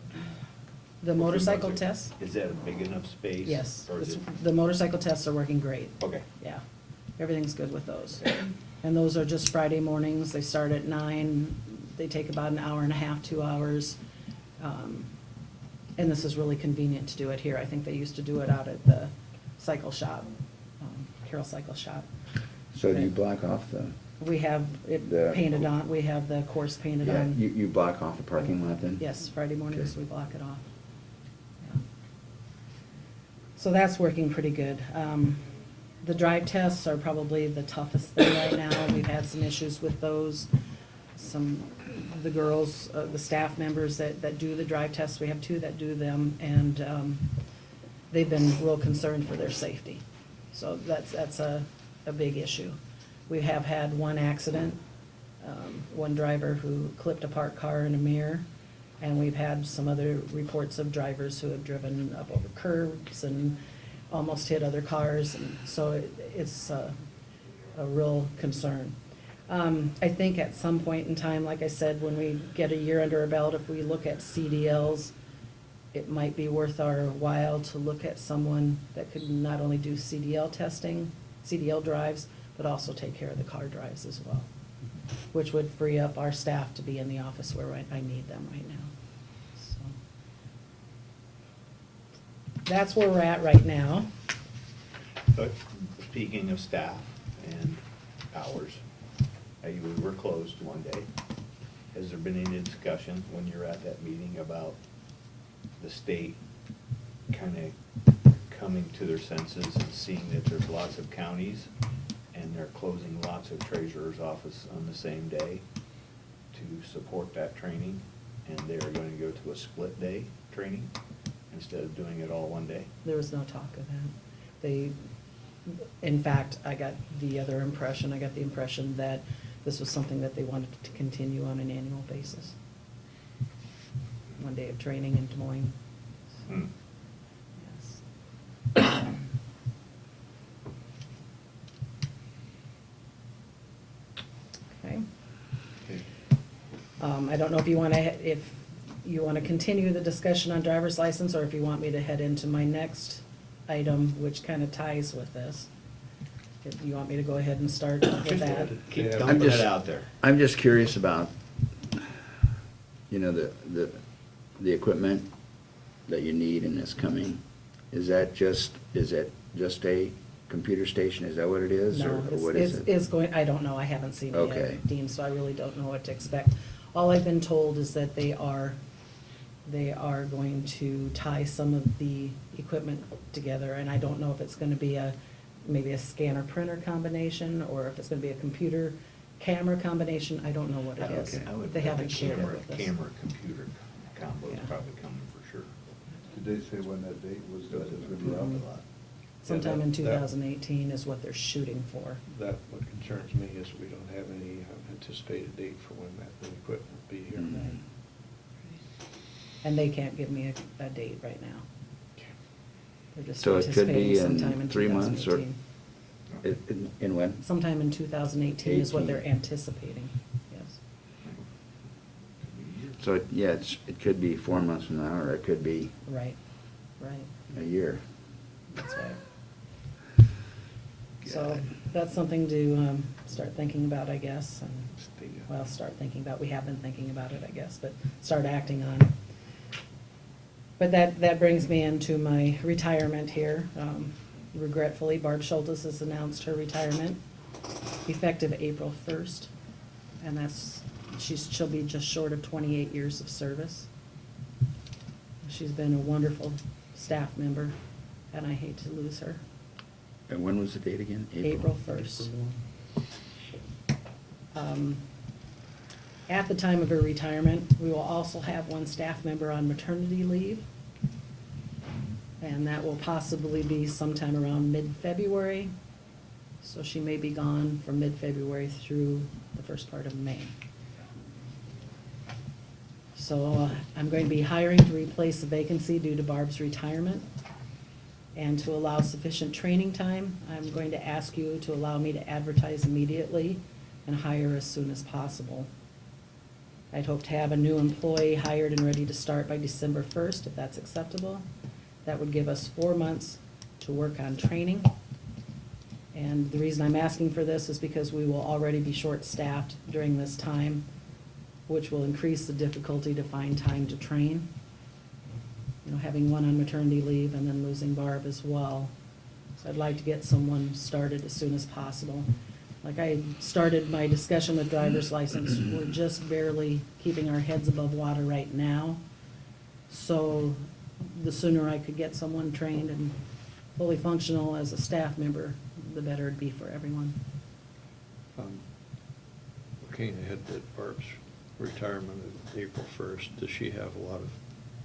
The motorcycle tests, Is that a big enough space? yes, Or is it? the motorcycle tests are working great. Okay. Yeah, everything's good with those. And those are just Friday mornings, they start at 9, they take about an hour and a half, 2 hours. And this is really convenient to do it here. I think they used to do it out at the cycle shop, Carroll Cycle Shop. So do you block off the, We have it The- painted on, we have the course painted yeah, on. you block off the parking lot then? Yes, Friday mornings Okay. we block it off. Yeah. So that's working pretty good. The drive tests are probably the toughest thing right now. We've had some issues with those. The girls, the staff members that do the drive tests, we have 2 that do them, and they've been real concerned for their safety. So that's a big issue. We have had one accident, one driver who clipped a parked car in a mirror, and we've had some other reports of drivers who have driven up over curbs and almost hit other cars, and so it's a real concern. I think at some point in time, like I said, when we get a year under our belt, if we look at CDLs, it might be worth our while to look at someone that could not only do CDL testing, CDL drives, but also take care of the car drives as well, which would free up our staff to be in the office where I need them right now. So that's where we're at right now. But speaking of staff and hours, we were closed one day. Has there been any discussion when you're at that meeting about the state kind of coming to their senses and seeing that there's lots of counties and they're closing lots of treasurer's office on the same day to support that training? And they're going to go to a split day training instead of doing it all one day? There was no talk of that. They, in fact, I got the impression that this was something that they wanted to continue on an annual basis. One day of training in Des Moines. Hmm. Yes. Okay. Okay. I don't know if you want to continue the discussion on driver's license, or if you want me to head into my next item, which kind of ties with this. If you want me to go ahead and start with that. Keep Yeah. dumping just- it out there. I'm just curious about, the equipment that you need and is coming. Is it just a computer station? Is that what it is? No, Or what is it? it's going, I don't know, I haven't seen it Okay. yet, Dean, so I really don't know what to expect. All I've been told is that they are going to tie some of the equipment together, and I don't know if it's gonna be maybe a scanner printer combination, or if it's gonna be a computer camera combination, I don't know what it is. Okay. I would They bet haven't the shared it with us. Camera, computer combo is Yeah. probably coming for sure. Did they say when that date was, that it's gonna be Mhm. out? Sometime in that- 2018 is what they're shooting for. That, what concerns me is we don't have any anticipated date for when that new equipment will be here. Mhm. And they can't give me a date right now. They're just So it could be anticipating sometime in in 3 months or- 2018. In when? Sometime in 2018 is what they're 18. anticipating, yes. So, it could be 4 months from now, or it could be Right. a year. That's right. So God. that's something to start thinking about, I guess, and, well, start thinking about, we have been thinking about it, I guess, but start acting on it. But that brings me into my retirement here. Regretfully, Barb Schultes has announced her retirement effective April 1st. And she'll be just short of 28 years of service. She's been a wonderful staff member, and I hate to lose her. And when was the date again? April 1st. At the time of her retirement, we will also have one staff member on maternity leave. And that will possibly be sometime around mid-February. So she may be gone from mid-February through the first part of May. So I'm going to be hiring to replace the vacancy due to Barb's retirement. And to allow sufficient training time, I'm going to ask you to allow me to advertise immediately and hire as soon as possible. I'd hope to have a new employee hired and ready to start by December 1st, if that's acceptable. That would give us 4 months to work on training. And the reason I'm asking for this is because we will already be short-staffed during this time, which will increase the difficulty to find time to train. You know, having one on maternity leave and then losing Barb as well. So I'd like to get someone started as soon as possible. Like I started my discussion with driver's license, we're just barely keeping our heads above water right now. So the sooner I could get someone trained and fully functional as a staff member, the better it'd be for everyone. Looking ahead at Barb's retirement of April 1st, does she have a lot of,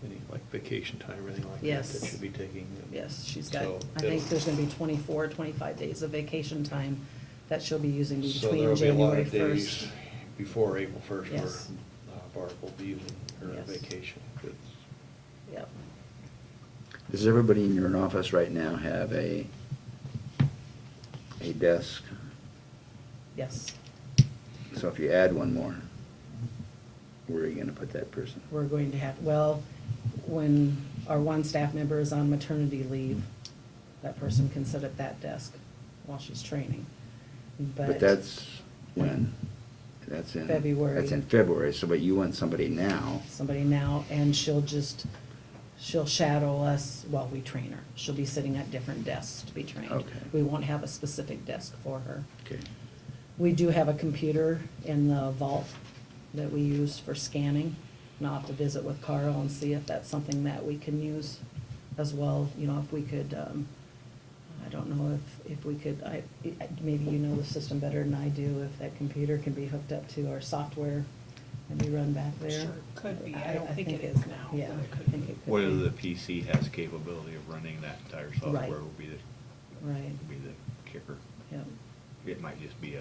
any like vacation time or anything like that Yes. that she'll be taking? Yes, she's got, So I think it'll- there's gonna be 24, 25 days of vacation time that she'll be using So between there'll be a lot January of days 1st. before April 1st where Yes. Barb will be using her Yes. vacation. Good. Yep. Does everybody in your office right now have a desk? Yes, So if you add one more, where are you gonna put that person? we're going to have, well, when our one staff member is on maternity leave, that person can sit at that desk while she's training. But that's when? That's in? February. That's in February, so but you want somebody now. Somebody now, and she'll just she'll shadow us while we train her. She'll be sitting at different desks to be trained. Okay. We won't have a specific desk for her. Okay. We do have a computer in the vault that we use for scanning. And I'll have to visit with Carl and see if that's something that we can use as well. You know, if we could, I don't know if we could, maybe you know the system better than I do, if that computer can be hooked up to our software and be run back there. Sure, could be. I don't think it is now, Yeah, but it I could think be. it could Whether be. the PC has capability of running that entire software Right. will be Right, will be the kicker. yeah. It might just be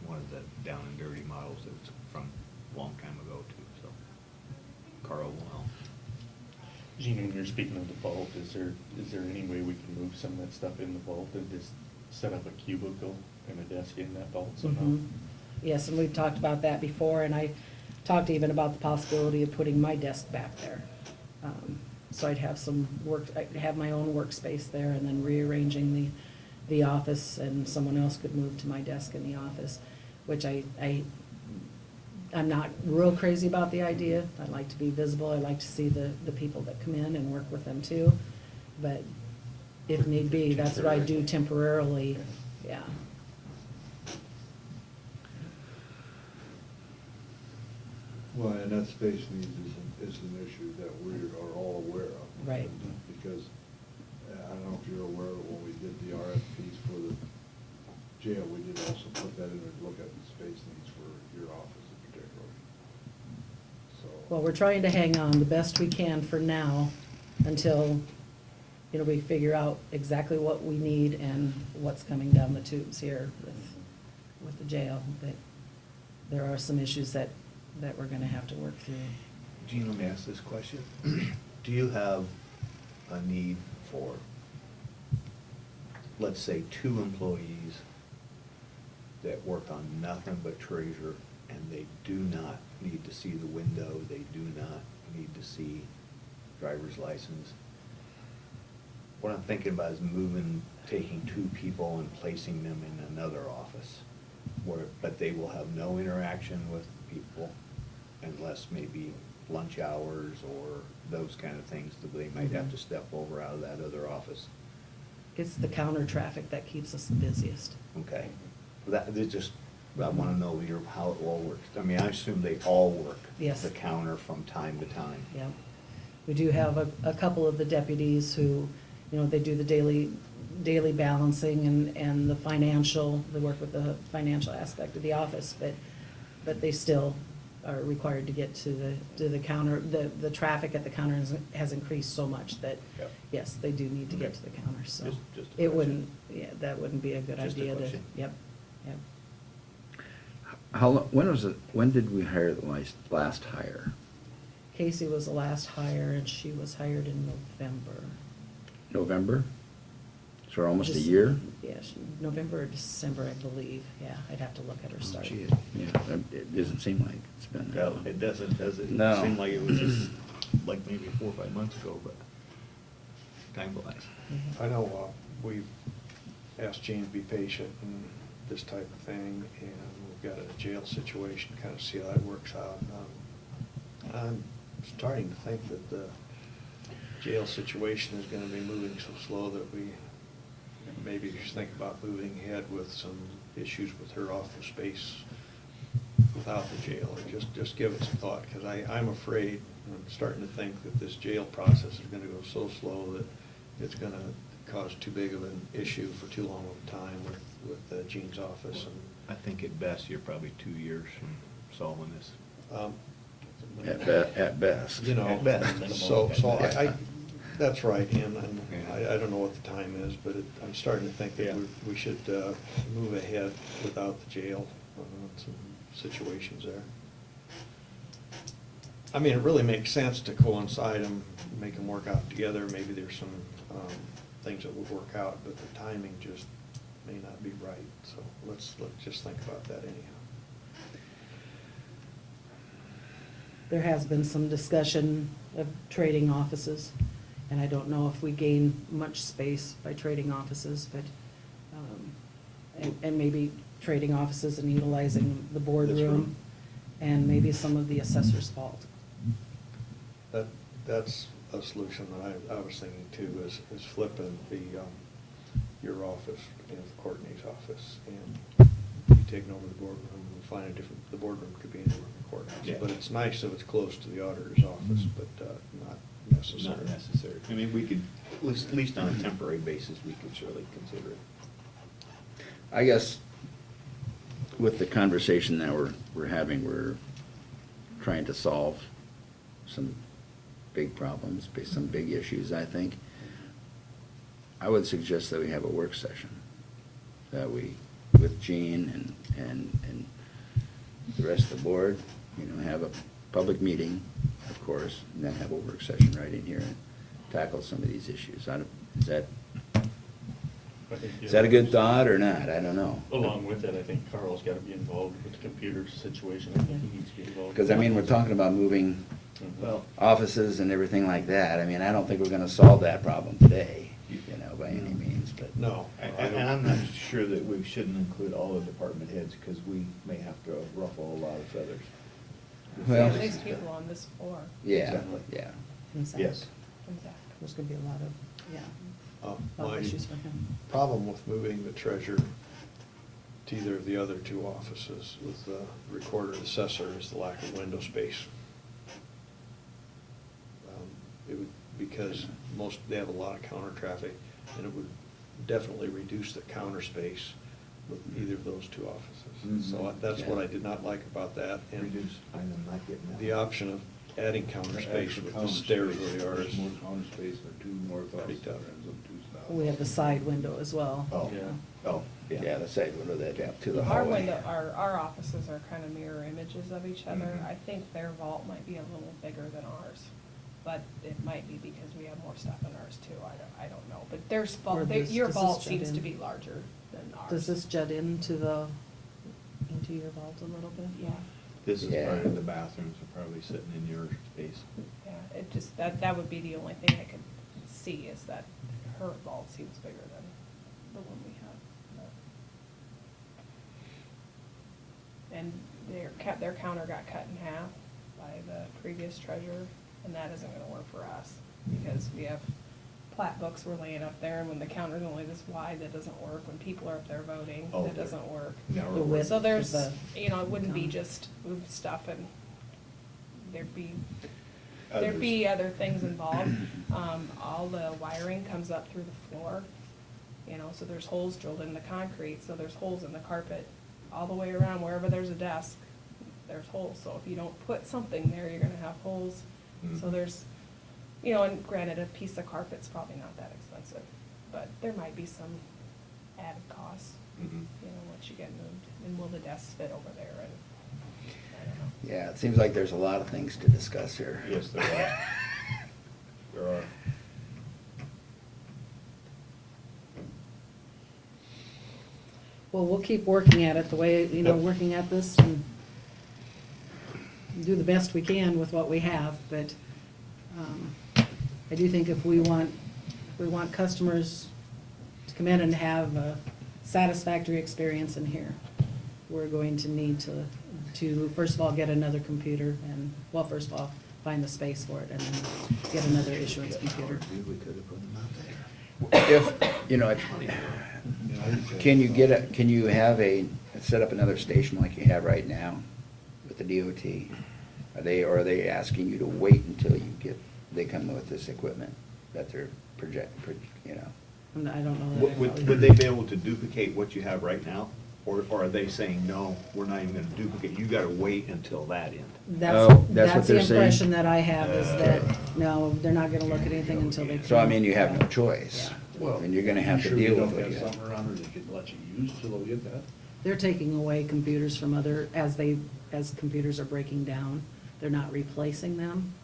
one of the down and dirty models that's from a long time ago too, so. Carl will know. Gene, when you're speaking of the vault, is there any way we can move some of that stuff in the vault and just set up a cubicle and a desk in that vault somehow? Mhm. Yes, and we've talked about that before, and I talked even about the possibility of putting my desk back there. So I'd have I'd have my own workspace there, and then rearranging the office, and someone else could move to my desk in the office, which I'm not real crazy about the idea. I like to be visible, I like to see the people that come in and work with them too. But if need be, that's what I do temporarily, yeah. Well, and that space needs is an issue that we are all aware of. Right. Because, I don't know if you're aware, when we did the RFPs for the jail, we did also put that in and look at the space needs for your office in particular. So. Well, we're trying to hang on the best we can for now until, you know, we figure out exactly what we need and what's coming down the tubes here with the jail. But there are some issues that we're gonna have to work through. Gene, let me ask this question. Do you have a need for, let's say, 2 employees that work on nothing but treasure, and they do not need to see the window, they do not need to see driver's license? What I'm thinking about is taking 2 people and placing them in another office, but they will have no interaction with people unless maybe lunch hours or those kind of things that they might have to step over out of that other office. It's the counter traffic that keeps us the busiest. Okay. I want to know how it all works. I mean, I assume they all work. Yes. The counter from time to time. Yeah. We do have a couple of the deputies who, you know, they do the daily balancing and the financial, they work with the financial aspect of the office, but they still are required to get to the counter. The traffic at the counter has increased so much that, Yep. yes, they do need to get Okay. to the counter, so. Just a It question. wouldn't, yeah, that wouldn't be a good Just a idea to, question. yep, yep. When did we hire the last hire? Casey was the last hire, and she was hired in November. November? So we're almost a Just- year? Yeah, November or December, I believe, yeah, I'd have to look at her Oh, start. gee, yeah, it doesn't seem like it's been that No, long. it doesn't, does it? No. It seemed like it was just like maybe 4 or 5 months ago, but time flies. Mhm. I know, we've asked Gene to be patient in this type of thing, and we've got a jail situation, kind of see how that works out. I'm starting to think that the jail situation is gonna be moving so slow that we maybe just think about moving ahead with some issues with her office space without the jail, or just give it some thought, because I'm afraid, I'm starting to think that this jail process is gonna go so slow that it's gonna cause too big of an issue for too long of a time with Gene's office. I think at best, you're probably 2 years from solving this. And, At best. you know, At best. so Yeah. I, that's right, and I don't know what the time is, but I'm starting to think that Yeah. we should move ahead without the jail, some situations there. I mean, it really makes sense to coincide them, make them work out together, maybe there's some things that would work out, but the timing just may not be right, so let's just think about that anyhow. There has been some discussion of trading offices, and I don't know if we gain much space by trading offices, but, and maybe trading offices and utilizing the boardroom room. and maybe some of the assessor's vault. That's a solution that I was thinking too, is flipping your office with Courtney's office, and you taking over the boardroom, and find a different, the boardroom could be anywhere in the courthouse. Yeah. But it's nice if it's close to the auditor's office, but not necessary. Not necessary. I mean, we could, at least on a temporary basis, we could surely consider it. I guess with the conversation that we're having, we're trying to solve some big problems, some big issues, I think. I would suggest that we have a work session, that we, with Gene and the rest of the board, have a public meeting, of course, and then have a work session right in here and tackle some of these issues. Is that a good thought or not? I don't know. Along with that, I think Carl's got to be involved with the computer situation. I think he needs to be involved. Because, we're talking about moving Mhm. Well, offices and everything like that. I don't think we're gonna solve that problem today, by any means, but. No. and I'm not sure that we shouldn't include all the department heads, because we may have to ruffle a lot of feathers. Well- At least people on this floor. Yeah, Exactly. yeah. Yes. Exactly. There's gonna be a lot of, a lot My of issues for him. problem with moving the treasurer to either of the other two offices with the recorder and assessor is the lack of window space. It would, because they have a lot of counter traffic, and it would definitely reduce the counter space with either of those two offices. So that's what I did not like about that. And Reduce, I'm not getting that. the option of adding counter space with the stairs where they are is There's more counter space than two north pretty office tough. ends up two south. We have the side window as well. Oh, Yeah. oh, yeah. Yeah, the side window that to the Our hallway. window, our offices are kind of mirror images of each other. Mhm. I think their vault might be a little bigger than ours, but it might be because we have more stuff in ours too. I don't know. But there's Or your does vault this seems jut to in? be larger than ours. Does this jut into your vault a little bit? Yeah, This is Yeah. part of the bathrooms, are probably sitting in your space. yeah. It just, that would be the only thing I could see is that her vault seems bigger than the one we have. And their counter got cut in half by the previous treasurer, and that isn't gonna work for us, because we have plat books we're laying up there, and when the counter's only this wide, that doesn't work. When people are up there voting, Oh, that there. doesn't work. Narrow The width So there's, of it wouldn't be counter. just move stuff and there'd be Others. other things involved. All the wiring comes up through the floor, so there's holes drilled in the concrete, so there's holes in the carpet all the way around. Wherever there's a desk, there's holes. So if you don't put something there, you're gonna have holes. So Mhm. there's, and granted, a piece of carpet's probably not that expensive, but there might be some added costs, Mhm. once you get moved. And will the desks fit over there? And I don't know. Yeah, it seems like there's a lot of things to discuss here. Yes, there are. There are. Well, we'll keep working at it the way, Yep. working at this and do the best we can with what we have, but I do think if we want customers to come in and have a satisfactory experience in here, we're going to need to first of all, get another computer and, well, first of all, find the space for it and then get another issuance computer. We could have put them out there. Can you set up another station like you have right now with the DOT? Are they asking you to wait until they come with this equipment that they're And I don't know that. Would they be able to duplicate what you have right now? Or are they saying, no, we're not even gonna duplicate, you gotta wait until that end? Oh, that's what That's the they're saying? impression that I have is that, no, they're not gonna look at anything until they. So, you have no choice. Well, And you're gonna have to sure deal we with don't what you have have. something around there they could let you use till we get that? They're taking away computers from as computers are breaking down, they're not replacing them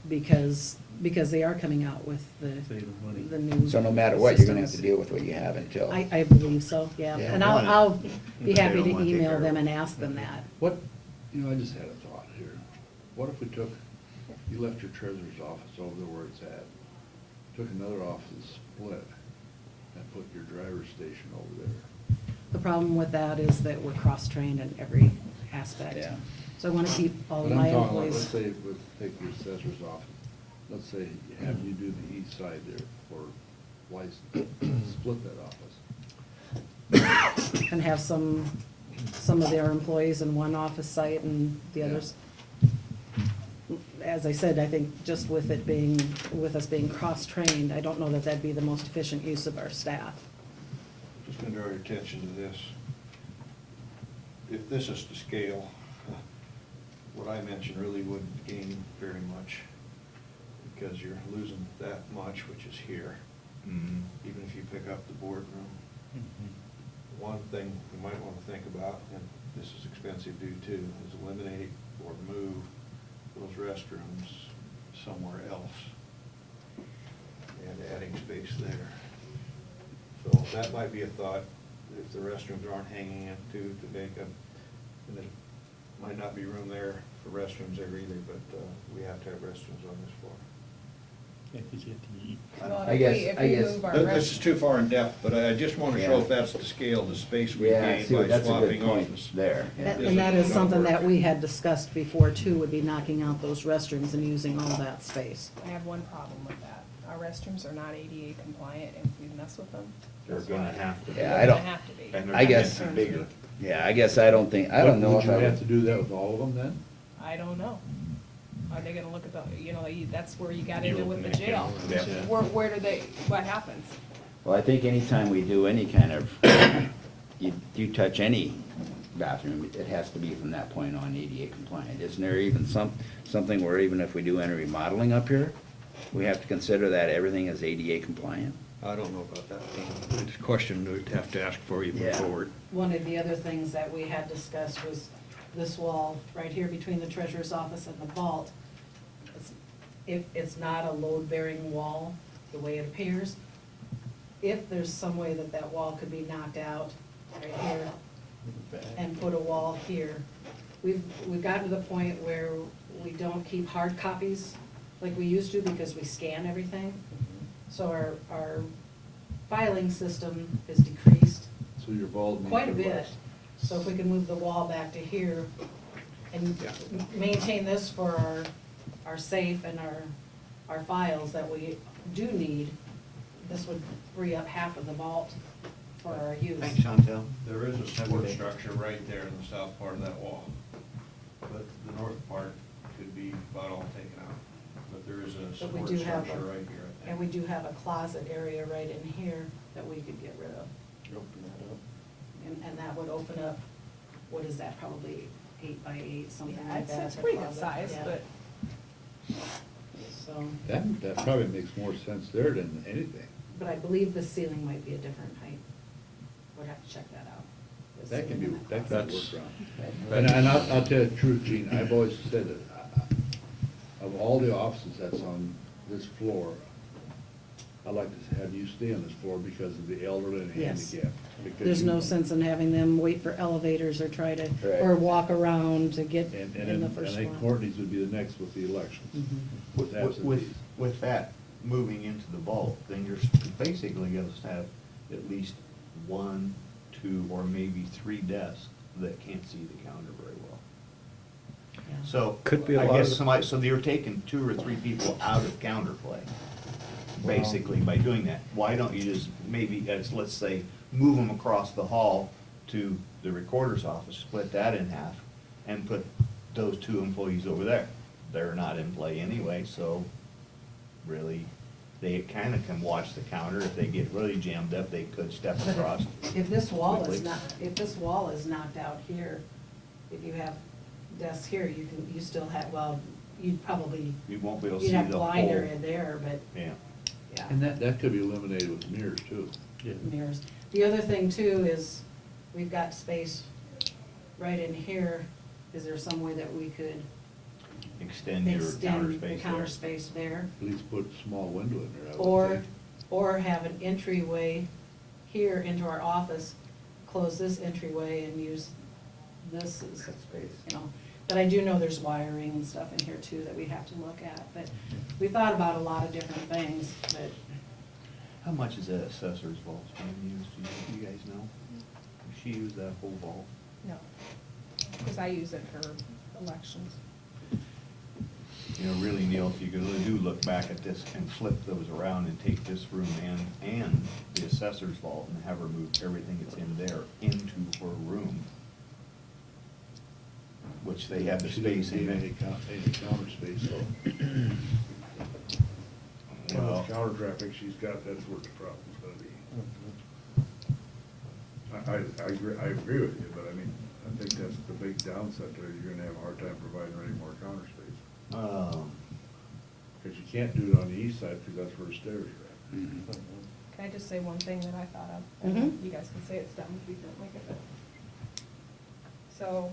because they are coming out with Saving money. the new. So no matter what, you're gonna have to systems. deal with what you have until. I believe so, yeah. Yeah. And I'll be But they happy don't to wanna take email care them of and it. ask them that. What, I just had a thought here. What if you left your treasurer's office over there where it's at, took another office and split, and put your driver's station over there? The problem with that is that we're cross-trained in every aspect. Yeah. So I wanna keep all But of I'm my talking about, employees. let's say, take your assessor's office, let's say, have you do the east side there for license, split that office. And have some of their employees in one office site and the Yeah. others. As I said, I think just with us being cross-trained, I don't know that that'd be the most efficient use of our staff. Just gonna draw your attention to this. If this is to scale, what I mentioned really wouldn't gain very much, because you're losing that much, which is here, even if you pick up the boardroom. One thing you might want to think about, and this is expensive to do too, is eliminate or move those restrooms somewhere else and adding space there. So that might be a thought, if the restrooms aren't hanging in too, to make them, and there might not be room there for restrooms there either, but we have to have restrooms on this floor. Yeah, 'cause you have to eat. Well, I if guess- we- if I we guess- move our This is too far in depth, but I just want to show Yeah. if that's the scale, the space we Yeah, gain see, by that's a good swapping point office. there. yeah. And that is something that we had discussed before too, would be knocking out those restrooms and using all that space. I have one problem with that. Our restrooms are not ADA compliant, and if we mess with them. They're guess gonna what? have to be. Yeah, They're I don't- gonna have to be. And they're I gonna guess- get bigger. Yeah, I guess I don't think, I don't know Would if you I have to would. do that with all of them then? I don't know. Are they gonna look at the, that's where you got You into with the open that jail. can of worms, yeah. Where do they, what happens? Well, I think anytime we do any kind of, you touch any bathroom, it has to be from that point on ADA compliant. Isn't there even something where even if we do any remodeling up here, we have to consider that everything is ADA compliant? I don't know about that. It's a question we'd have to ask for you move Yeah. forward. One of the other things that we had discussed was this wall right here between the treasurer's office and the vault. If it's not a load-bearing wall, the way it appears, if there's some way that that wall could be knocked out right here and put a wall here. We've gotten to the point where we don't keep hard copies like we used to because we scan everything. So our filing system is decreased So your vault needs quite a to bit. rest. So if we can move the wall back to here and maintain this for our safe and our files that we do need, this would free up half of the vault for our use. Thanks, Chantel. There is a support structure right there in the south part of that wall, but the north part could be about all taken out. But there is a But we support do have structure a- right here, I think. And we do have a closet area right in here that we could get rid of. Open that up. And that would open up, what is that, probably 8 by 8, something Yeah, like that. it's pretty good closet. size, Yeah. but So, That probably makes more sense there than anything. but I believe the ceiling might be a different height. Would have to check that out. The That can be, ceiling in that closet. can work around. And I'll tell you the truth, Gene, I've always said that of all the offices that's on this floor, I like to have you stay on this floor because of the elderly and Yes. handicapped. because There's you- no sense in having them wait for elevators or try to, Right. or walk around to get And, in and the I first think one. Courtney's would be the next with the elections. Mhm. With absentees. With that, moving into the vault, then you're basically going to have at least 1, 2, or maybe 3 desks that can't see the counter very well. Yeah. So, Could be a I lot guess of- somebody, so you're taking 2 or 3 people out of counter play, basically, by doing that. Why don't you just maybe, let's say, move them across the hall to the recorder's office, split that in half, and put those 2 employees over there? They're not in play anyway, so really, they kind of can watch the counter. If they get really jammed up, they could step But across. if this wall is quickly. not, if this wall is knocked out here, if you have desks here, you still have, well, you'd probably, You won't be able to you'd see have the blind whole. area there, but, Yeah. yeah. And that could be eliminated with mirrors too. Yeah. Mirrors. The other thing too is, we've got space right in here. Is there some way that we could Extend your counter extend the space counter there. space there? At least put a small window in there, I would Or, think. or have an entryway here into our office, close this entryway and use this as, That space. you know. But I do know there's wiring and stuff in here too that we have to look at, but we thought about a lot of different things, but How much is that assessor's vault being used? Do you guys know? Does she use that whole vault? no, because I use it for elections. You know, really, Neil, if you could really do look back at this and flip those around and take this room and the assessor's vault and have her move everything that's in there into her room, which they have the She space didn't in. need any counter space, so. Well, the counter traffic she's got, that's where the problem's gonna be. I agree with you, but I mean, I think that's the big downside there, you're gonna have a hard time providing any more counter space. Because you can't do it on the east side, because that's where the stairs are at. Mhm. Can I just say one thing that I thought of? Mhm. You guys can say it's dumb if you don't like it, but. So,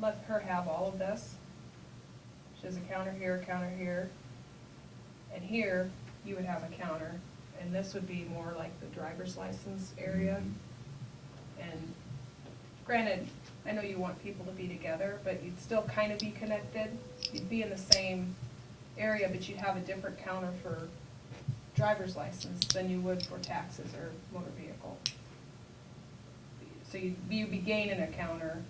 let her have all of this. She has a counter here, and here, you would have a counter, and this would be more like the driver's license area. And granted, I know you want people to be together, but you'd still kind of be connected. You'd be in the same area, but you'd have a different counter for driver's license than you would for taxes or motor vehicle. So you'd be gaining a counter,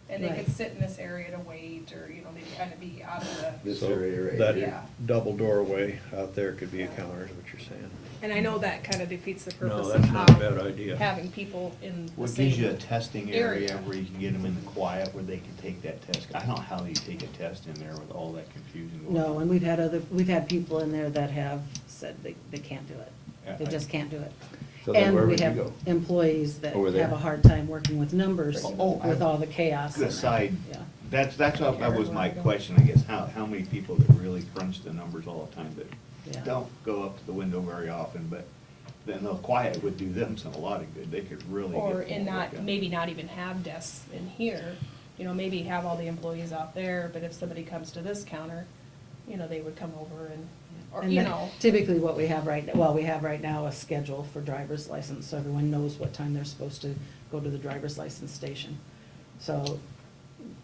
and they could Right. sit in this area to wait, or, you know, they'd kind of be out of the. This So area right that here. Yeah. double doorway out there could be a counter, is what you're saying. And I know that kind of defeats the No, purpose of that's not a how bad idea. having people in the Well, it same gives you a testing area area. where you can get them in the quiet where they can take that test. I don't know how you take a test in there with all that confusion going on. No, and we've had people in there that have said they can't do it. They Yeah, just can't do it. So then where And we would you have go? employees that Over there? have a hard time working with numbers with all the chaos. in The it. side, Yeah. that's what, that was my question, I guess, how many people that really crunch the numbers all the time Yeah. that don't go up to the window very often, but then the quiet would do them a lot of good. They could really get. Or in more not, work done. maybe not even have desks in here, you know, maybe have all the employees out there, but if somebody comes to this counter, you know, they would come over and, or, And you that- know. Typically what we have we have right now a schedule for driver's license, so everyone knows what time they're supposed to go to the driver's license station. So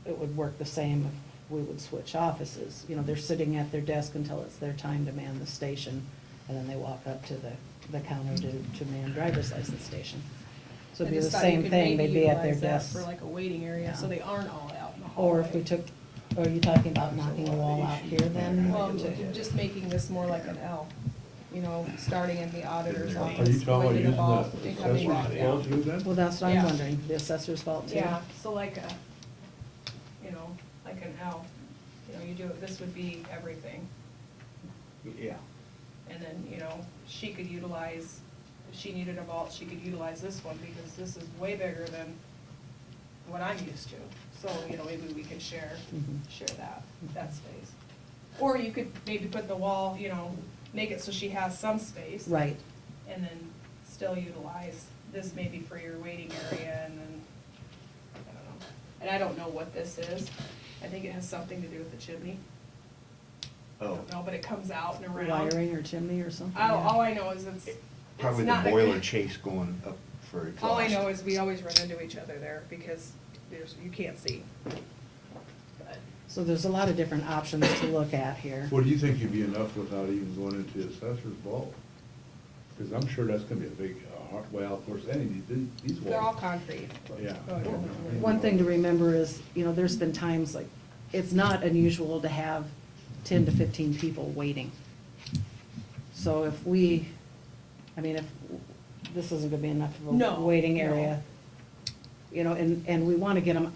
it would work the same if we would switch offices. You know, they're sitting at their desk until it's their time to man the station, and then they walk up to the counter to man driver's license station. So I it'd be just the thought you same could thing, maybe they'd be at their utilize that desks. For like a waiting area, so Yeah. they aren't all out in the hallway. Or if we took, are you talking about knocking a wall out here then? Well, just making this more like an L, you know, starting in the auditor's Are you office, talking about going to the using vault, the and coming back assessor's vault down. too then? Well, that's what I'm Yeah. wondering, the assessor's vault too? Yeah, so like a, you know, like an L, you know, you do, this would be everything. Yeah. And then, you know, she could utilize, if she needed a vault, she could utilize this one, because this is way bigger than what I'm used to. So, you know, maybe we could share that space. Or you could maybe put the wall, you know, make it so she has some space. Right. And then still utilize this maybe for your waiting area, and then, I don't know. And I don't know what this is. I think it has something to do with the chimney. I Oh, don't know, but it comes out and around. Wiring or chimney or something? All I know is it's probably the not a- boiler chase going up for exhaust. All I know is we always run into each other there, because you can't see. But So there's a lot of different options to look at here. Well, do you think you'd be enough without even going into the assessor's vault? Because I'm sure that's gonna be a big, well, of course, these walls. they're all concrete. Yeah. One thing to remember is, you know, there's been times like, it's not unusual to have 10 to 15 people waiting. So if if this isn't gonna be enough of a No, waiting no. area, you know, and we wanna get them,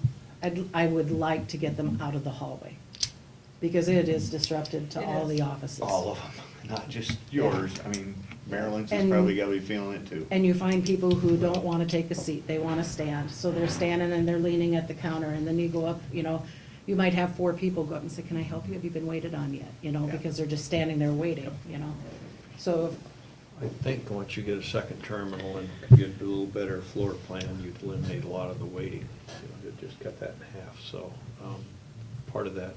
I would like to get them out of the hallway, because it is disruptive to It all is. the offices. All of them, not just yours. I mean, Maryland's has And- probably gotta be feeling it too. And you find people who don't wanna take a seat, they wanna stand, so they're standing and they're leaning at the counter, and then you go up, you know, you might have 4 people go up and say, can I help you, have you been waited on yet? You know, Yeah. because they're just standing there waiting, you know? So, I think once you get a second terminal and get a little better floor plan, you'd eliminate a lot of the waiting. You know, you'd just cut that in half. So part of that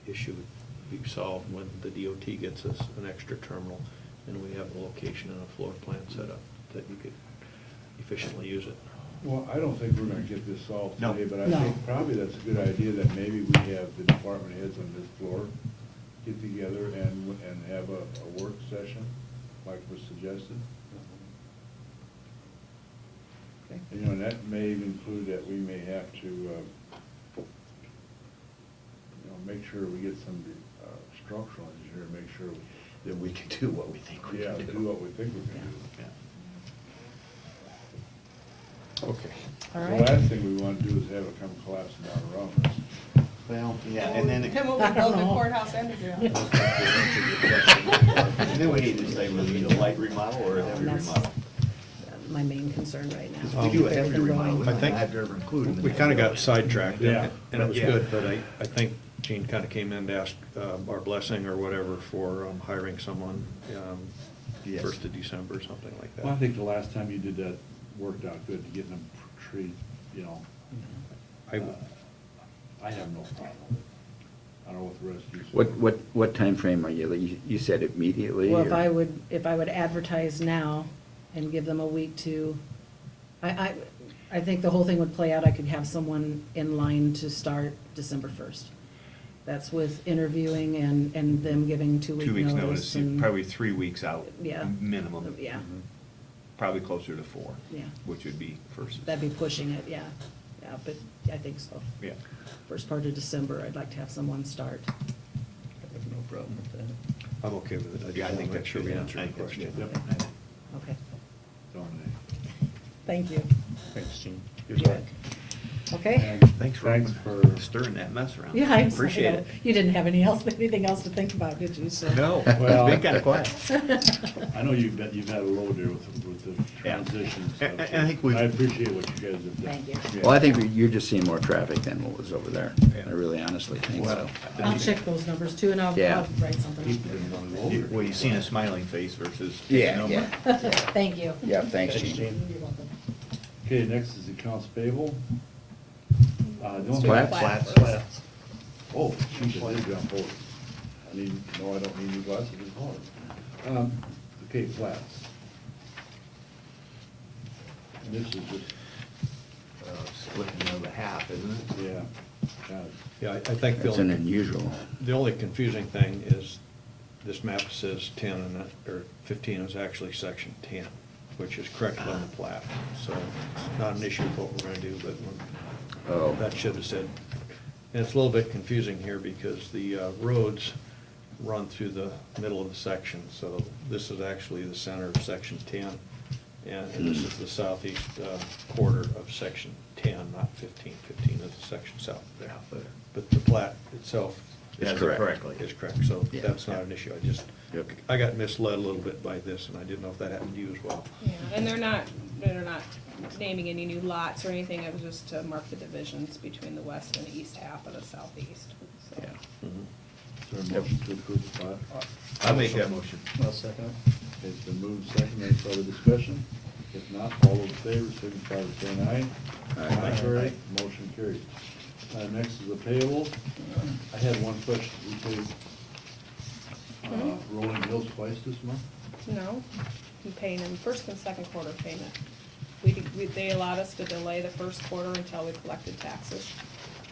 issue would be solved when the DOT gets us an extra terminal and we have a location and a floor plan set up that you could efficiently use it. Well, I don't think we're gonna get this solved No. today, but I No. think probably that's a good idea that maybe we have the department heads on this floor get together and have a work session, like was suggested. okay. And, you know, and that may even include that we may have to, make sure we get some structural engineer, make sure, That we can do what we think we yeah, can do what we think we can do. Yeah. Okay. All The right. last thing we want to do is have it come collapsing down around us. Well, yeah, and then, Then we'll I be don't building know. courthouse and the jail. And then we need to decide whether we need a light remodel or a heavy And that's remodel. my main concern right now. Because if we do a heavy Everything remodel, we going- I don't think have to ever include them in We that kind of got building. sidetracked, Yeah. and it was Yeah. good, but I think Gene kind of came in to ask our blessing or whatever for hiring someone Yes. 1st of December, or something like that. Well, I think the last time you did that worked out good to getting them treated, you know. I- I have no problem with it. I don't know what the rest of you say. what timeframe are you said immediately? Well, if or- I would advertise now and give them a week to, I think the whole thing would play out, I could have someone in line to start December 1st. That's with interviewing and them giving 2 week 2 weeks notice. notice, and- probably 3 weeks out. Yeah. Minimum. Yeah, Probably closer to 4. Yeah. Which would be first. that'd be pushing it, yeah, yeah, but I think so. Yeah. First part of December, I'd like to have someone start. I have no problem with that. I'm okay with it. I Yeah, just I want think to make that's sure we good. answer I the think that's question. good. Yep. Okay, Dominic. thank you. Thanks, Gene. Here's what- Okay? And Thanks Thanks for for, stirring that mess around. Yeah, I'm Appreciate it. You didn't have anything else to think about, did you? So- No, Well- it's been kind of quiet. I know you've had a load there with the Yeah. transition and And- stuff. and I think we- I appreciate what you guys have done. Thank you. Well, I think you're just seeing more traffic than what was over there. Yeah. I really honestly think so. I'll check those numbers too, and I'll Yeah. write something. People didn't want to go over You- it. Well, you've seen a smiling face versus. Yeah, no. yeah. Thank you. Yeah, thanks, Thanks, Gene. Gene. You're welcome. Okay, next is accounts payable. The only- Flats? Flats. Oh, geez, I did jump over. I don't need new glasses, it's hard. Okay, flats. And this is just, Splitting of a half, isn't it? yeah, kind of, Yeah, I think That's an unusual. the only confusing thing is this map says 10 and that, or 15 is actually section 10, which is correct on the plat. So it's not an issue of what we're gonna do, but Oh. that should have said, and it's a little bit confusing here because the roads run through the middle of the section. So this is actually the center of section 10, and this is the southeast quarter of section 10, not 15. 15 is the section south there. But the plat itself Is is correct. correct. Is correct, so Yeah. that's not an issue. Yep. I got misled a little bit by this, and I didn't know if that happened to you as well. Yeah, and they're not naming any new lots or anything, it was just to mark the divisions between the west and the east half of the southeast, so. Yeah. is there a motion to approve the plat? I'll make that motion. I'll second it. It's been moved second, any further discussion? If not, all those in favor, signify by saying aye. Aye. Contrary, motion carries. Next is the payable. I had one question, we paid Rolling Hills twice this month? No, I'm paying them first and second quarter payment. They allowed us to delay the first quarter until we collected taxes.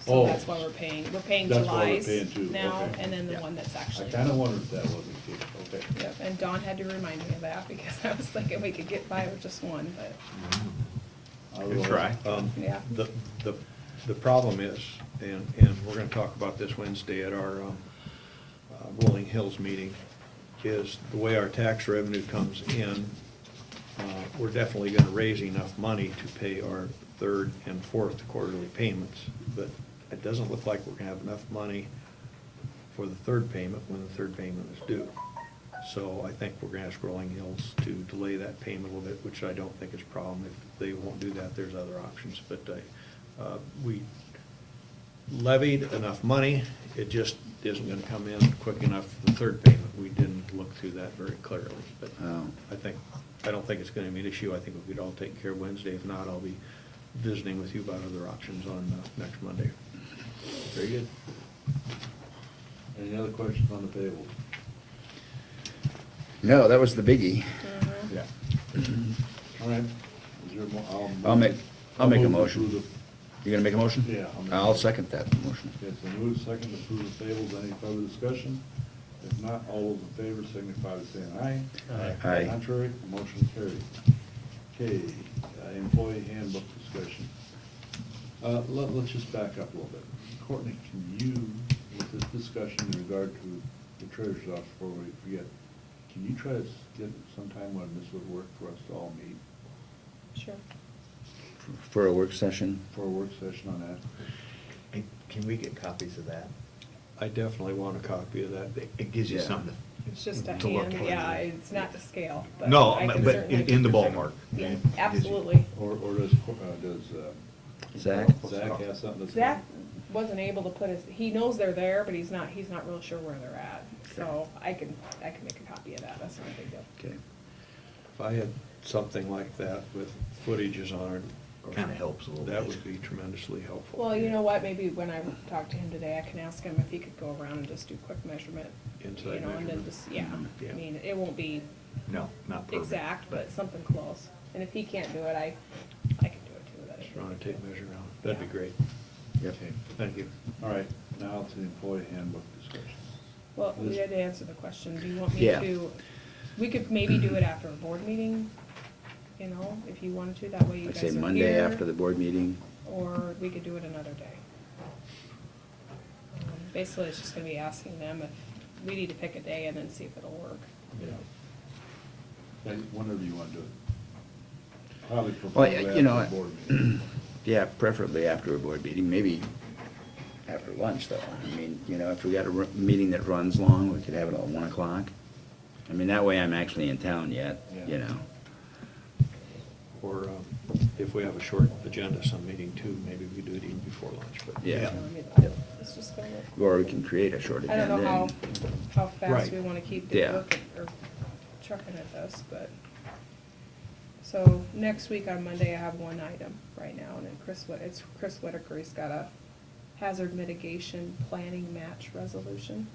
So Oh. that's why we're paying That's why we're July's paying too, now, okay. and then the Yeah. one that's I actually. kinda wondered if that wasn't the case, okay. Yep, and Dawn had to remind me of that, because I was thinking we could get by with just one, but, Good try. yeah. The problem is, and we're gonna talk about this Wednesday at our Rolling Hills meeting, is the way our tax revenue comes in, we're definitely gonna raise enough money to pay our third and fourth quarterly payments, but it doesn't look like we're gonna have enough money for the third payment when the third payment is due. So I think we're gonna ask Rolling Hills to delay that payment a little bit, which I don't think is a problem. If they won't do that, there's other options, but we levied enough money, it just isn't gonna come in quick enough for the third payment. We didn't look through that very clearly, but Oh. I don't think it's gonna be an issue. I think we could all take care of Wednesday. If not, I'll be visiting with you about other options on next Monday. Very good. Any other questions on the payable? No, that was the biggie. Yeah. All right. Is there a I'll make a move to motion. approve You gonna make a motion? Yeah, I'll make a I'll motion. second that motion. the- It's been moved second to approve the payables. Any further discussion? If not, all those in favor signify by saying aye. Aye. Contrary, motion carried. Okay, employee handbook discussion. Let's just back up a little bit. Courtney, can you, with this discussion in regard to the treasurer's office, before we forget, can you try to get sometime when this would work for us to all meet Sure. For a work session? for a work session on that? And can we get copies of that? I definitely want a copy of that. It gives you Yeah. something It's just a to look hand, towards. yeah, it's not to scale, but No, I can but certainly- in the ballpark. Yeah, It gives you- absolutely. Or does Zach? Zach have something that's? Zach wasn't able to put his, he knows they're there, but he's not real sure where they're at. So I can make a copy of that, that's not a big deal. Okay. If I had something like that with footages on it. Kinda helps a little That bit. would be tremendously helpful. Well, you know what, maybe when I talk to him today, I can ask him if he could go around and just do quick measurement. Inside You know, and then measurement. just, yeah, Yeah. I mean, it won't be No, not perfect. exact, but something close. And if he can't do it, I can do it too. That Just run a tape measure on it. That'd be great. Yep. Okay. Thank you. All right, now to the employee handbook discussion. Well, we This- had to answer the question, do you want me Yeah. to, we could maybe do it after a board meeting, you know, if you wanted to, that way you I'd guys say are Monday here, after the board meeting. or we could do it another day. Basically, it's just gonna be asking them if, we need to pick a day and then see if it'll work. Yeah. Whenever you want to do it. Probably Well, preferably you know, after the board meeting. yeah, preferably after a board meeting, maybe after lunch though. I mean, you know, if we got a meeting that runs long, we could have it at 1 o'clock. I mean, that way I'm actually in town yet, you Yeah. know. Or if we have a short agenda, some meeting too, maybe we do it even before lunch, but. Yeah. So, I mean, it's just gonna work. Or we can create a short I agenda. don't know and- how fast Right. we wanna keep Yeah. working, or trucking at this, but. So, next week on Monday, I have one item right now, and then it's Chris Whitaker, he's got a hazard mitigation planning match resolution.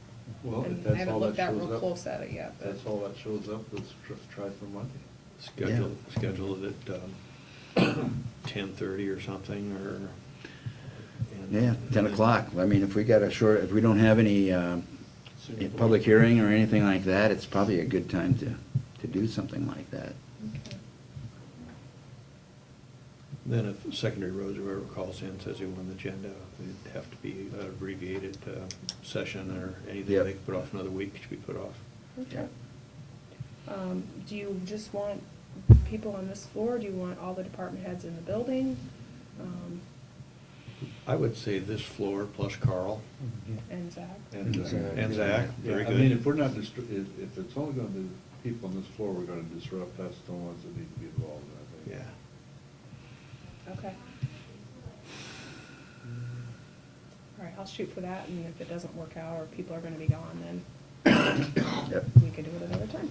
Well, if And I that's haven't all looked that that shows real up. close at it yet, but. That's all that shows up, let's try for Monday. Schedule it at 10:30 or something, or. and- Yeah, 10 o'clock. I mean, if we got a short, if we don't have any public hearing or anything like that, it's probably a good time to do something like that. Okay. Then if secondary roads or whoever calls in, says they want an agenda, it'd have to be an abbreviated session or anything Yep. they could put off another week, should be put off. Okay. Do you just want people on this floor, do you want all the department heads in the building? I would say this floor plus Carl. And Zach? And And Zach, Yeah, very I mean, good. if we're not, if it's only gonna be people on this floor we're gonna disrupt, that's the ones that need to be involved, I think. Yeah. Okay. All right, I'll shoot for that, and if it doesn't work out, or people are gonna be gone, then Yep. we can do it another time.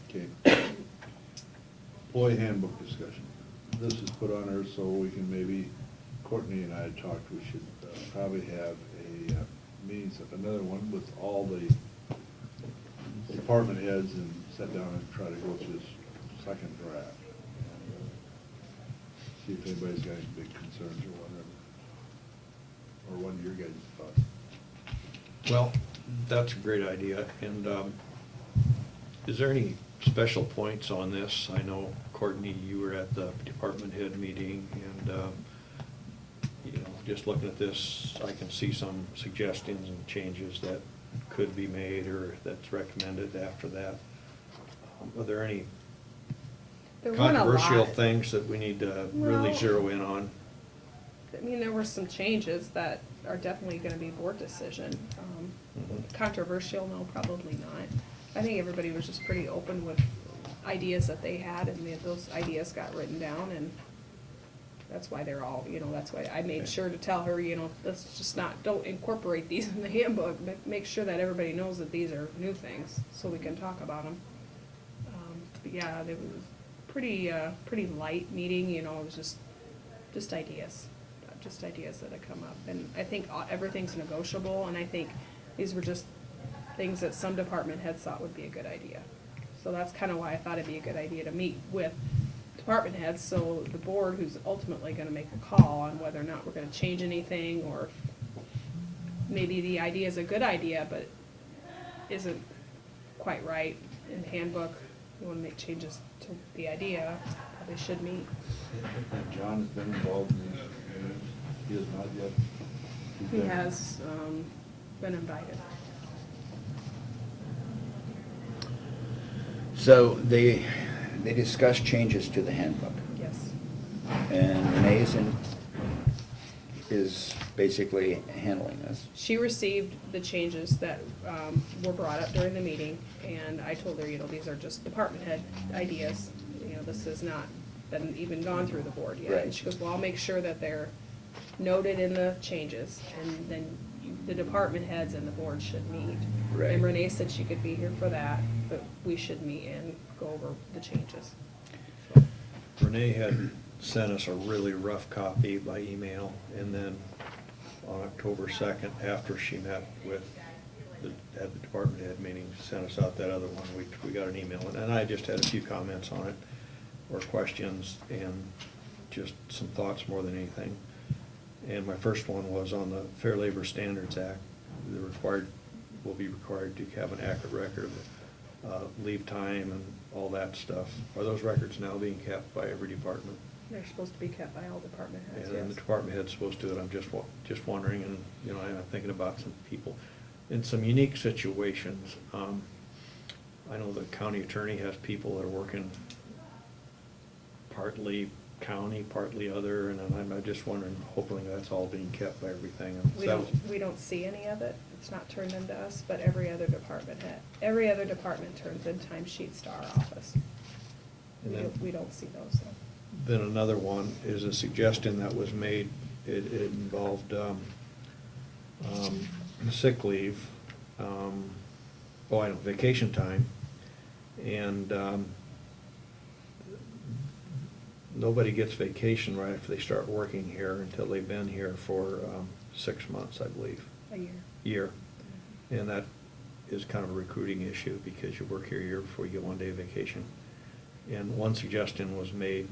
Okay. Employee handbook discussion. This is put on there so we can maybe, Courtney and I had talked, we should probably have a meeting, another one with all the department heads and sit down and try to go through this second draft. And see if anybody's got any big concerns or whatever. Or what are your guys' thoughts? Well, that's a great idea, and is there any special points on this? I know, Courtney, you were at the department head meeting, and, you know, just looking at this, I can see some suggestions and changes that could be made, or that's recommended after that. Are there any There weren't a controversial lot. things that we need to really Well- zero in on? I mean, there were some changes that are definitely gonna be board decision. Mhm. Controversial, no, probably not. I think everybody was just pretty open with ideas that they had, and those ideas got written down, and that's why they're all, you know, that's why I made Okay. sure to tell her, you know, let's just not, don't incorporate these in the handbook, but make sure that everybody knows that these are new things, so we can talk about them. But yeah, it was pretty light meeting, you know, it was just ideas that had come up. And I think everything's negotiable, and I think these were just things that some department heads thought would be a good idea. So that's kind of why I thought it'd be a good idea to meet with department heads, so the board, who's ultimately gonna make a call on whether or not we're gonna change anything, or maybe the idea is a good idea, but isn't quite right in the handbook. You wanna make changes to the idea, probably should meet. And John has been involved in these meetings. He has not yet. He's He been- has, Been invited. So they discussed changes to the handbook, Yes. and Renee is basically handling this. She received the changes that were brought up during the meeting, and I told her, these are just department head ideas. This has not been even gone through the board yet. Right. And she goes, well, I'll make sure that they're noted in the changes, and then the department heads and the board should meet. Right. And Renee said she could be here for that, but we should meet and go over the changes. Renee had sent us a really rough copy by email, and then on October 2nd, after she met with at the department head meeting, sent us out that other one. We got an email, and I just had a few comments on it, or questions, and just some thoughts more than anything. And my first one was on the Fair Labor Standards Act. Will be required to have an accurate record of leave time and all that stuff. Are those records now being kept by every department? They're supposed to be kept by all department heads, And then the yes. department head's supposed to do it. I'm just wondering, and, I'm thinking about some people in some unique situations. I know the county attorney has people that are working partly county, partly other, and I'm just wondering, hoping that's all being kept by everything. And We that don't, was- we don't see any of it. It's not turned into us, but every other department turns in timesheets to our office. And then- We don't see those, though. Then another one is a suggestion that was made, it involved sick leave, vacation time, and nobody gets vacation right after they start working here until they've been here for 6 months, I believe. A year. And that is kind of a recruiting issue, because you work here a year before you get 1 day of vacation. And one suggestion was made,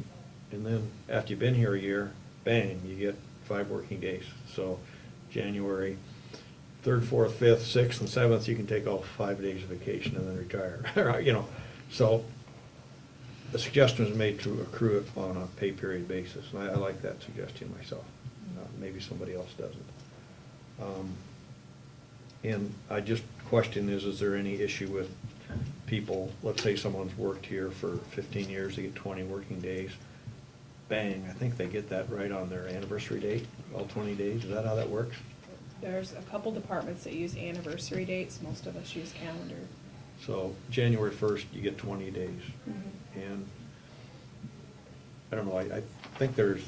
and then after you've been here a year, bang, you get 5 working days. So January 3rd, 4th, 5th, 6th, and 7th, you can take all 5 days of vacation and then retire. So the suggestion was made to accrue it on a pay period basis, and I like that suggestion myself. Maybe somebody else doesn't. And I just question is there any issue with people, let's say someone's worked here for 15 years, they get 20 working days, bang, I think they get that right on their anniversary date, all 20 days, is that how that works? There's a couple departments that use anniversary dates. Most of us use calendar. So January 1st, you get 20 days. Mhm. And I don't know, I think there's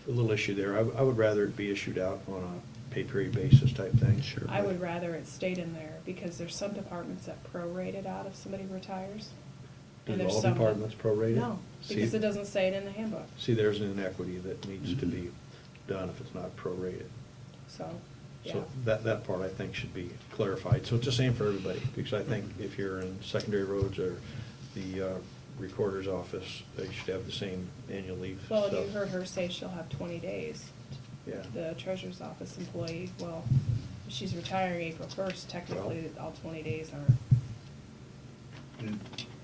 a little issue there. I would rather it be issued out on a pay period basis type thing. Sure. I would rather it stayed in there, because there's some departments that prorate it out if somebody retires. Do And there's all some that- departments prorate it? No, because See- it doesn't say it in the handbook. See, there's an inequity that needs to be done if it's not prorated. So, yeah. So that part I think should be clarified. So it's the same for everybody, because I think if you're in secondary roads or the recorder's office, they should have the same annual leave Well, and stuff. you heard her say she'll have 20 days. Yeah. The treasurer's office employee, well, if she's retiring April 1st, technically, all 20 days aren't.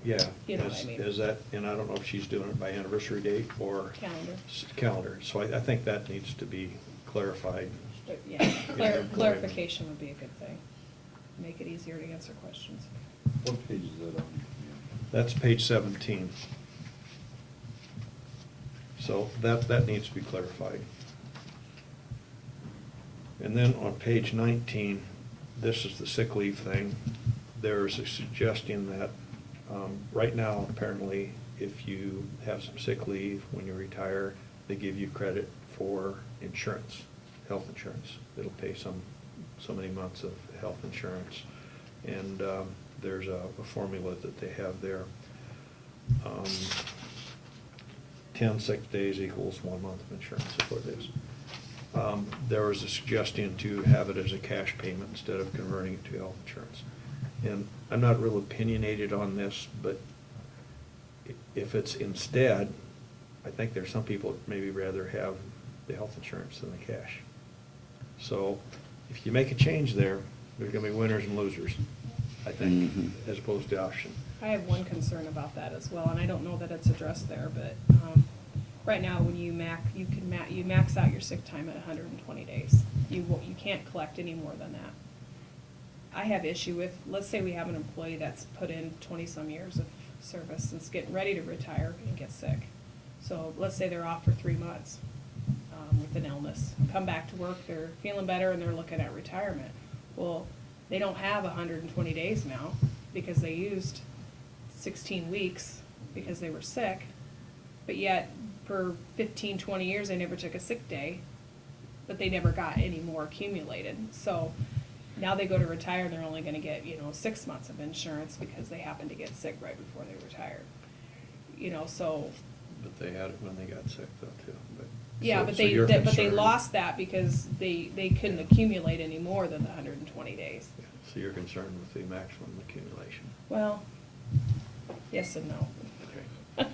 Yeah. You know what I mean. Is that, and I don't know if she's doing it by anniversary date or Calendar. calendar. So I think that needs to be clarified. But, yeah, clarification would be a good thing. Make it easier to answer questions. What page is that on? That's page 17. So that needs to be clarified. And then on page 19, this is the sick leave thing. There's a suggestion that, right now, apparently, if you have some sick leave when you retire, they give you credit for insurance, health insurance. It'll pay so many months of health insurance. And there's a formula that they have there. 10 sick days equals 1 month of insurance, is what it is. There was a suggestion to have it as a cash payment instead of converting it to health insurance. And I'm not real opinionated on this, but if it's instead, I think there's some people that maybe rather have the health insurance than the cash. So if you make a change there, there's gonna be winners and losers, I think, Mhm. as opposed to option. I have one concern about that as well, and I don't know that it's addressed there, but right now, when you max out your sick time at 120 days. You can't collect any more than that. I have issue with, let's say we have an employee that's put in 20-some years of service and's getting ready to retire and gets sick. So let's say they're off for 3 months with an illness. Come back to work, they're feeling better and they're looking at retirement. Well, they don't have 120 days now because they used 16 weeks because they were sick. But yet, for 15, 20 years, they never took a sick day, but they never got any more accumulated. So now they go to retire, they're only gonna get, 6 months of insurance because they happened to get sick right before they retired. So, But they had it when they got sick though, too. yeah, So- but so you're they concerned- lost that because they couldn't accumulate any more than the 120 days. So you're concerned with the maximum accumulation? Well, yes and no. Okay.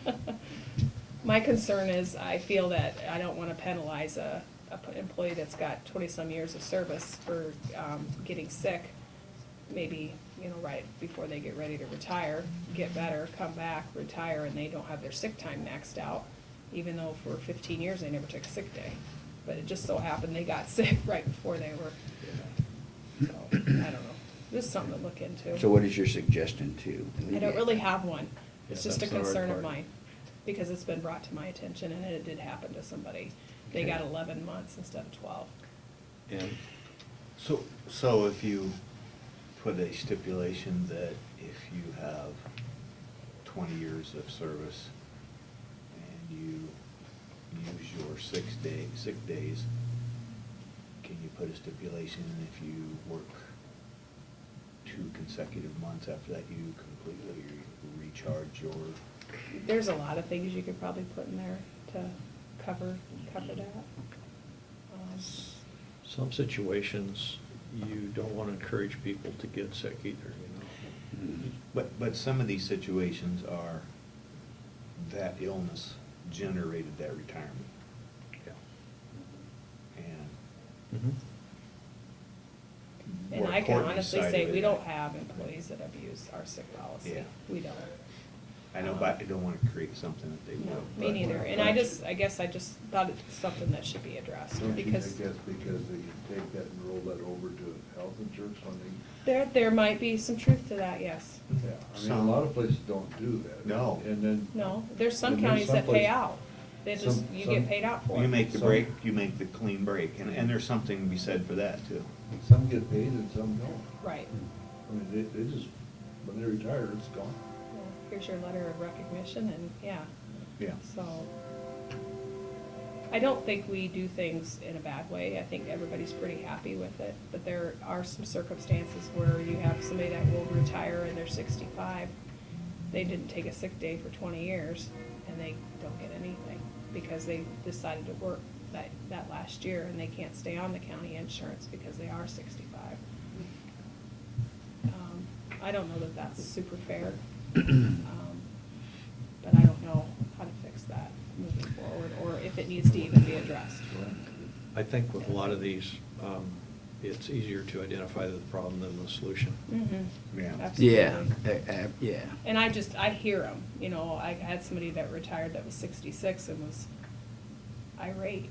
My concern is I feel that I don't want to penalize a employee that's got 20-some years of service for getting sick, maybe, right before they get ready to retire, get better, come back, retire, and they don't have their sick time maxed out, even though for 15 years they never took a sick day. But it just so happened they got sick right before they were, so, I don't know. This is something to look into. So what is your suggestion to? I don't really have one. It's Yeah, just a that's the hard concern of part. mine, because it's been brought to my attention, and it did happen to somebody. They Okay. got 11 months instead of 12. And So if you put a stipulation that if you have 20 years of service and you use your sick days, can you put a stipulation if you work 2 consecutive months after that, you completely recharge your? There's a lot of things you could probably put in there to cover that. some situations, you don't want to encourage people to get sick either, But some of these situations are that illness generated that retirement. Yeah. And Mm-hmm. And More I can Courtney's honestly side say, of we it. don't have employees that abuse our sick policy. Yeah. We don't. I know, but I don't want to create something that they No, will. me neither. And I guess I just thought it's something that should be addressed, Don't you because think that's because they take that and roll that over to health insurance funding? there might be some truth to that, yes. Yeah, I mean, a lot of places don't do that. No. And then. No, there's some And then counties some that pay places- out. They just, some- you some- get paid out for it. You make the Some- break, you make the clean break, and there's something to be said for that, too. Some get paid and some don't. Right. I mean, they just, when they retire, it's gone. Well, here's your letter of recognition, and yeah. Yeah. So, I don't think we do things in a bad way. I think everybody's pretty happy with it. But there are some circumstances where you have somebody that will retire and they're 65. They didn't take a sick day for 20 years, and they don't get anything because they decided to work that last year, and they can't stay on the county insurance because they are 65. I don't know that that's super fair. But I don't know how to fix that moving forward, or if it needs to even be addressed. I think with a lot of these, it's easier to identify the problem than the solution. Mm-hmm. Yeah. Absolutely. Yeah. And I hear them, I had somebody that retired that was 66 and was irate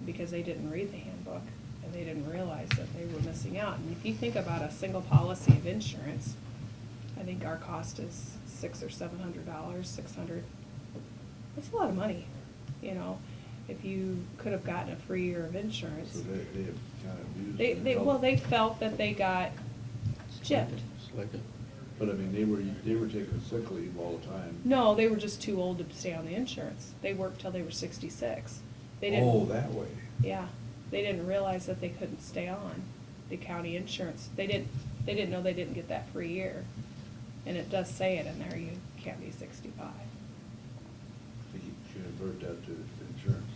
because they didn't read the handbook and they didn't realize that they were missing out. And if you think about a single policy of insurance, I think our cost is $600 or $700, $600. That's a lot of money, if you could have gotten a free year of insurance. So they have kind of used. They felt that they got gypped. But I mean, they were taking sick leave all the time. No, they were just too old to stay on the insurance. They worked till they were 66. They didn't. Oh, that way. Yeah, they didn't realize that they couldn't stay on the county insurance. They didn't know they didn't get that free year. And it does say it in there, you can't be 65. You should avert that to insurance.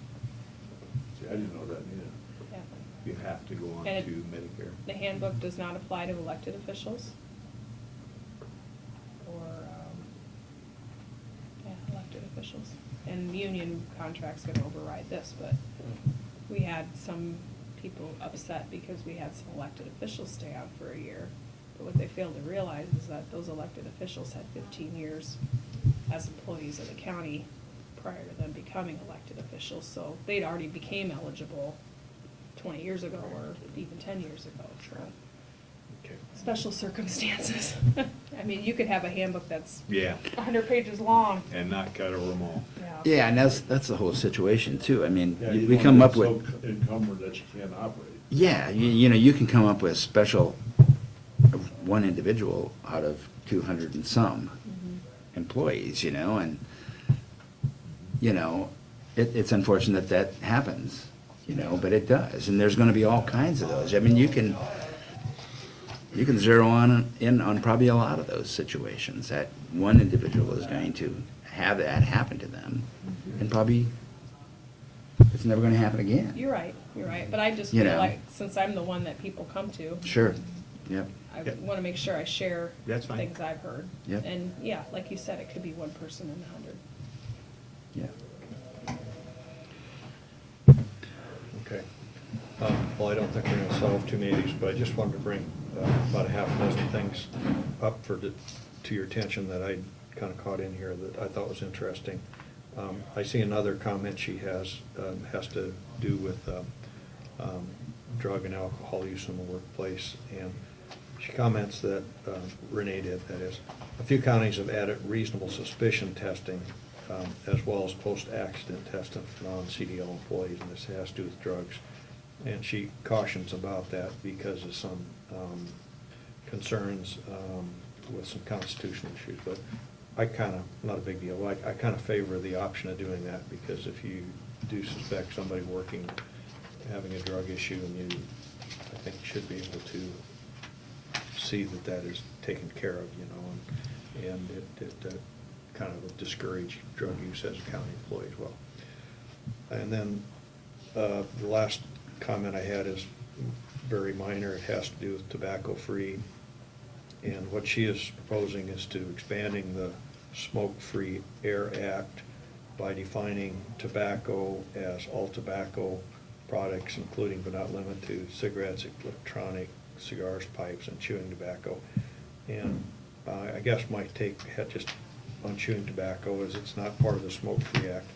See, I didn't know that either. Yeah. You have to go on to And Medicare. The handbook does not apply to elected officials. Or, elected officials. And union contracts gonna override this, but we had some people upset because we had some elected officials stay on for a year. But what they failed to realize is that those elected officials had 15 years as employees of the county prior to them becoming elected officials. So they'd already became eligible 20 years ago or even 10 years ago, so. Okay. special circumstances. I mean, you could have a handbook that's Yeah, 100 pages long. and not cut over them all. Yeah, and that's the whole situation too. I mean, Yeah, you we don't come get up with, so encumbered that you can't operate. yeah, you know, you can come up with special, one individual out of 200 and some employees, you know, and, you know, it's unfortunate that happens, you know, but it does, and there's gonna be all kinds of those. I mean, you can zero in on probably a lot of those situations, that one individual is going to have that happen to them, and probably it's never gonna happen again. You're right, but I just You feel know. like, since I'm the one that people come to, Sure, yep. I Yep. want to make sure I share That's fine. things I've heard. Yep. And, yeah, like you said, it could be one person in 100. Yeah. Okay. Well, I don't think we're gonna solve too many of these, but I just wanted to bring about a half a dozen things up to your attention that I kind of caught in here that I thought was interesting. I see another comment she has to do with drug and alcohol use in the workplace. And she comments that, Renee did, that is, a few counties have added reasonable suspicion testing as well as post-accident testing for non-CDL employees, and this has to do with drugs. And she cautions about that because of some concerns with some constitutional issues. But I kind of, not a big deal, I kind of favor the option of doing that, because if you do suspect somebody working, having a drug issue, and you, I think, should be able to see that that is taken care of, you know, and it kind of discourage drug use as a county employee as well. And then the last comment I had is very minor. It has to do with tobacco-free. And what she is proposing is to expanding the Smoke-Free Air Act by defining tobacco as all tobacco products, including but not limited to cigarettes, electronic, cigars, pipes, and chewing tobacco. And I guess my take just on chewing tobacco is it's not part of the Smoke-Free Act.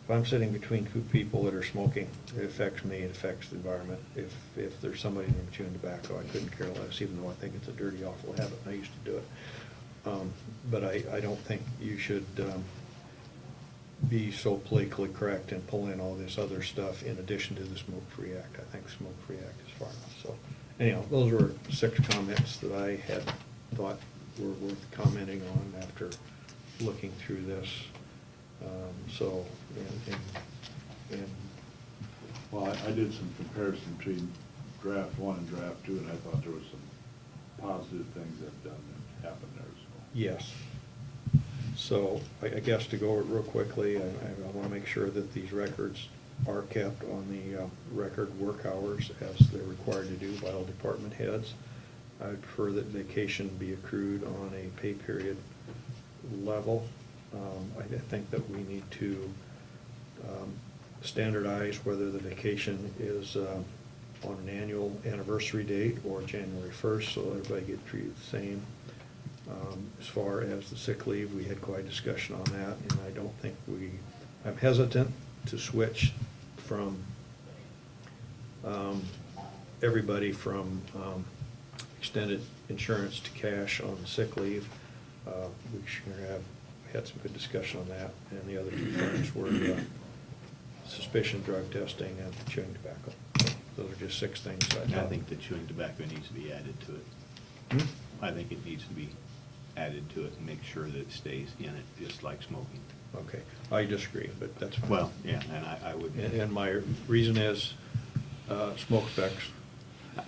If I'm sitting between two people that are smoking, it affects me, it affects the environment. If there's somebody in there chewing tobacco, I couldn't care less, even though I think it's a dirty, awful habit, and I used to do it. But I don't think you should be so politically correct and pull in all this other stuff in addition to the Smoke-Free Act. I think the Smoke-Free Act is far enough. So anyhow, those were 6 comments that I had thought were worth commenting on after looking through this. Well, I did some comparison between draft 1 and draft 2, and I thought there was some positive things that happened there, so. Yes. So I guess to go over it real quickly, I want to make sure that these records are kept on the record work hours as they're required to do by all department heads. I would prefer that vacation be accrued on a pay period level. I think that we need to standardize whether the vacation is on an annual anniversary date or January 1st, so everybody get treated the same. As far as the sick leave, we had quite a discussion on that, and I don't think I'm hesitant to switch from everybody from extended insurance to cash on the sick leave. We had some good discussion on that, and the other 2 things were suspicion drug testing and chewing tobacco. Those are just 6 things I I thought. think the chewing tobacco needs to be added to it. I think it needs to be added to it and make sure that it stays in it, just like smoking. Okay, I disagree, but that's fine. Well, yeah, and I would. And my reason is smoke effects.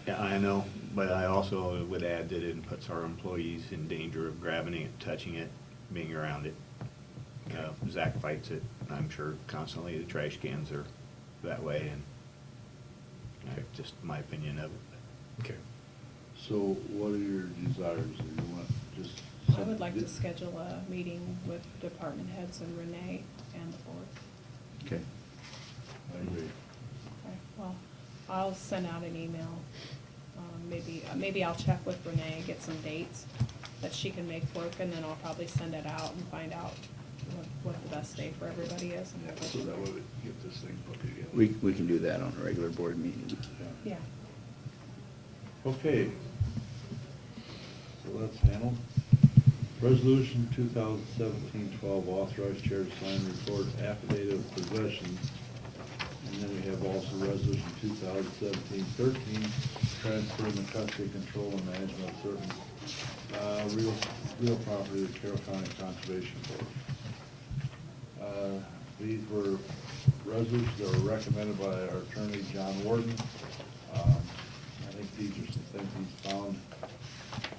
I know, but I also would add that it puts our employees in danger of grabbing it, touching it, being around it. Zach fights it, I'm sure, constantly. The trash cans are that way, and just my opinion of it. Okay. So what are your desires? Do you want just? I would like to schedule a meeting with department heads and Renee and the board. Okay. I agree. Okay, well, I'll send out an email. Maybe I'll check with Renee, get some dates that she can make work, and then I'll probably send it out and find out what the best day for everybody is. And we'll go So from that there. way we can get this thing put together. We can do that on a regular board meeting. Yeah. Okay. So that's handled. Resolution 2017-12, authorize chair to sign record affidavit of possession. And then we have also resolution 2017-13, transferring the custody, control, and management of certain real property to Carroll County Conservation Board. These were resolutions that were recommended by our attorney, John Warden. I think these are some things he's found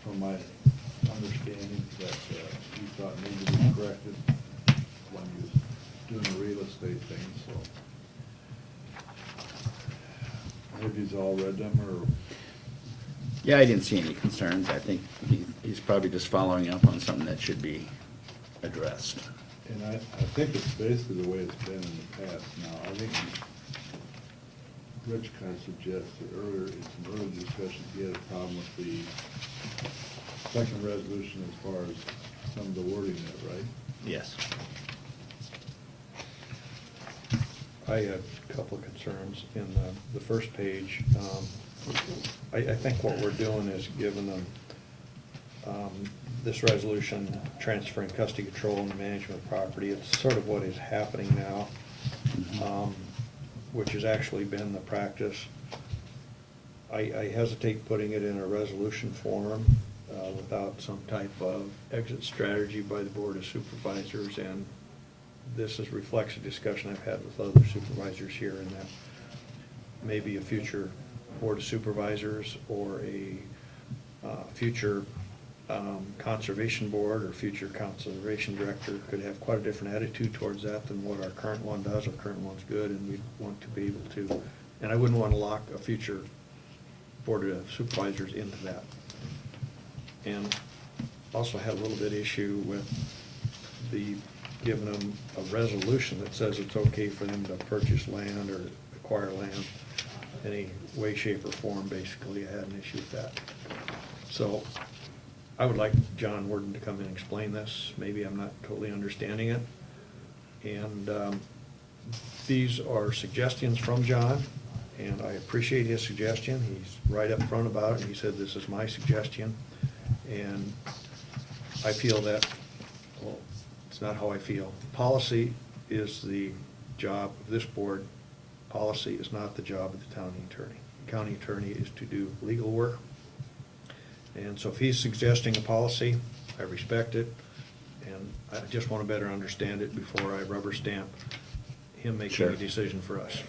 from my understanding that he thought needed to be corrected when he was doing the real estate thing, so. Have you all read them, or? Yeah, I didn't see any concerns. I think he's probably just following up on something that should be addressed. And I think it's basically the way it's been in the past now. I think Rich kind of suggested earlier, in some early discussions, he had a problem with the second resolution as far as some of the wording in it, right? Yes. I have a couple of concerns in the first page. I think what we're doing is giving them this resolution transferring custody, control, and management of property. It's sort of what is happening now, which has actually been the practice. I hesitate putting it in a resolution form without some type of exit strategy by the Board of Supervisors, and this reflects a discussion I've had with other supervisors here, and that maybe a future Board of Supervisors or a future conservation board or future conservation director could have quite a different attitude towards that than what our current one does. Our current one's good, and we want to be able to, and I wouldn't want to lock a future Board of Supervisors into that. And also had a little bit issue with the giving them a resolution that says it's okay for them to purchase land or acquire land any way, shape, or form. Basically, I had an issue with that. So I would like John Worden to come in and explain this. Maybe I'm not totally understanding it. And these are suggestions from John, and I appreciate his suggestion. He's right up front about it. He said, this is my suggestion. And I feel that, well, it's not how I feel. Policy is the job of this board. Policy is not the job of the county attorney. The county attorney is to do legal work. And so if he's suggesting a policy, I respect it, and I just want to better understand it before I rubber stamp him making Sure. a decision for us.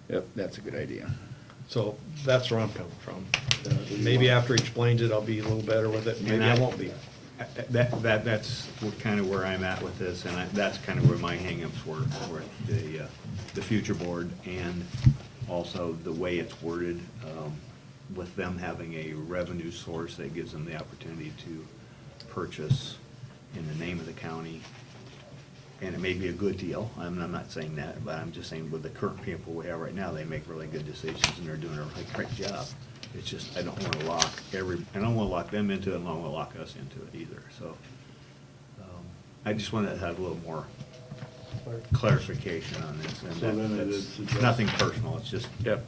Yep, that's a good idea. So that's where I'm coming from. Maybe after he explains it, I'll be a little better with it, maybe I won't be. That's kind of where I'm at with this, and that's kind of where my hangups were the future board, and also the way it's worded, with them having a revenue source that gives them the opportunity to purchase in the name of the county. And it may be a good deal, I'm not saying that, but I'm just saying with the current people we have right now, they make really good decisions and they're doing a really great job. It's just, I don't want to lock I don't want to lock them into it, and I don't want to lock us into it either, so. I just wanted to have a little more clarification on this. And So then it that's is suggested- nothing personal, it's just, Yep.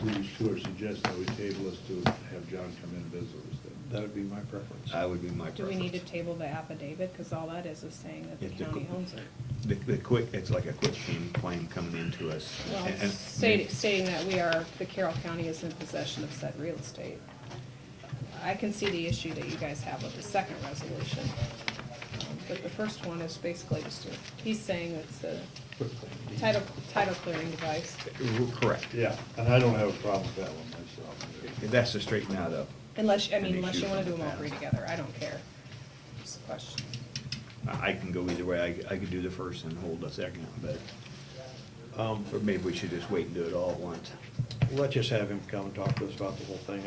These two are suggesting that we table this to have John come in and visit us then. That would be my preference. that would be my Do preference. we need to table the affidavit? Because all that is saying that the It's a county qu- owns it. The quick, it's like a quick claim coming into us. Well, And- stating that the Carroll County is in possession of said real estate. I can see the issue that you guys have with the second resolution. But the first one is basically just he's saying it's a title clearing device. Correct. Yeah, and I don't have a problem with that one myself. That's to straighten that up. Unless you An want issue to do from them all the three past. together, I don't care. Just a question. I can go either way. I could do the first and hold the second, but, Um, or maybe we should just wait and do it all at once. Let's just have him come and talk to us about the whole thing.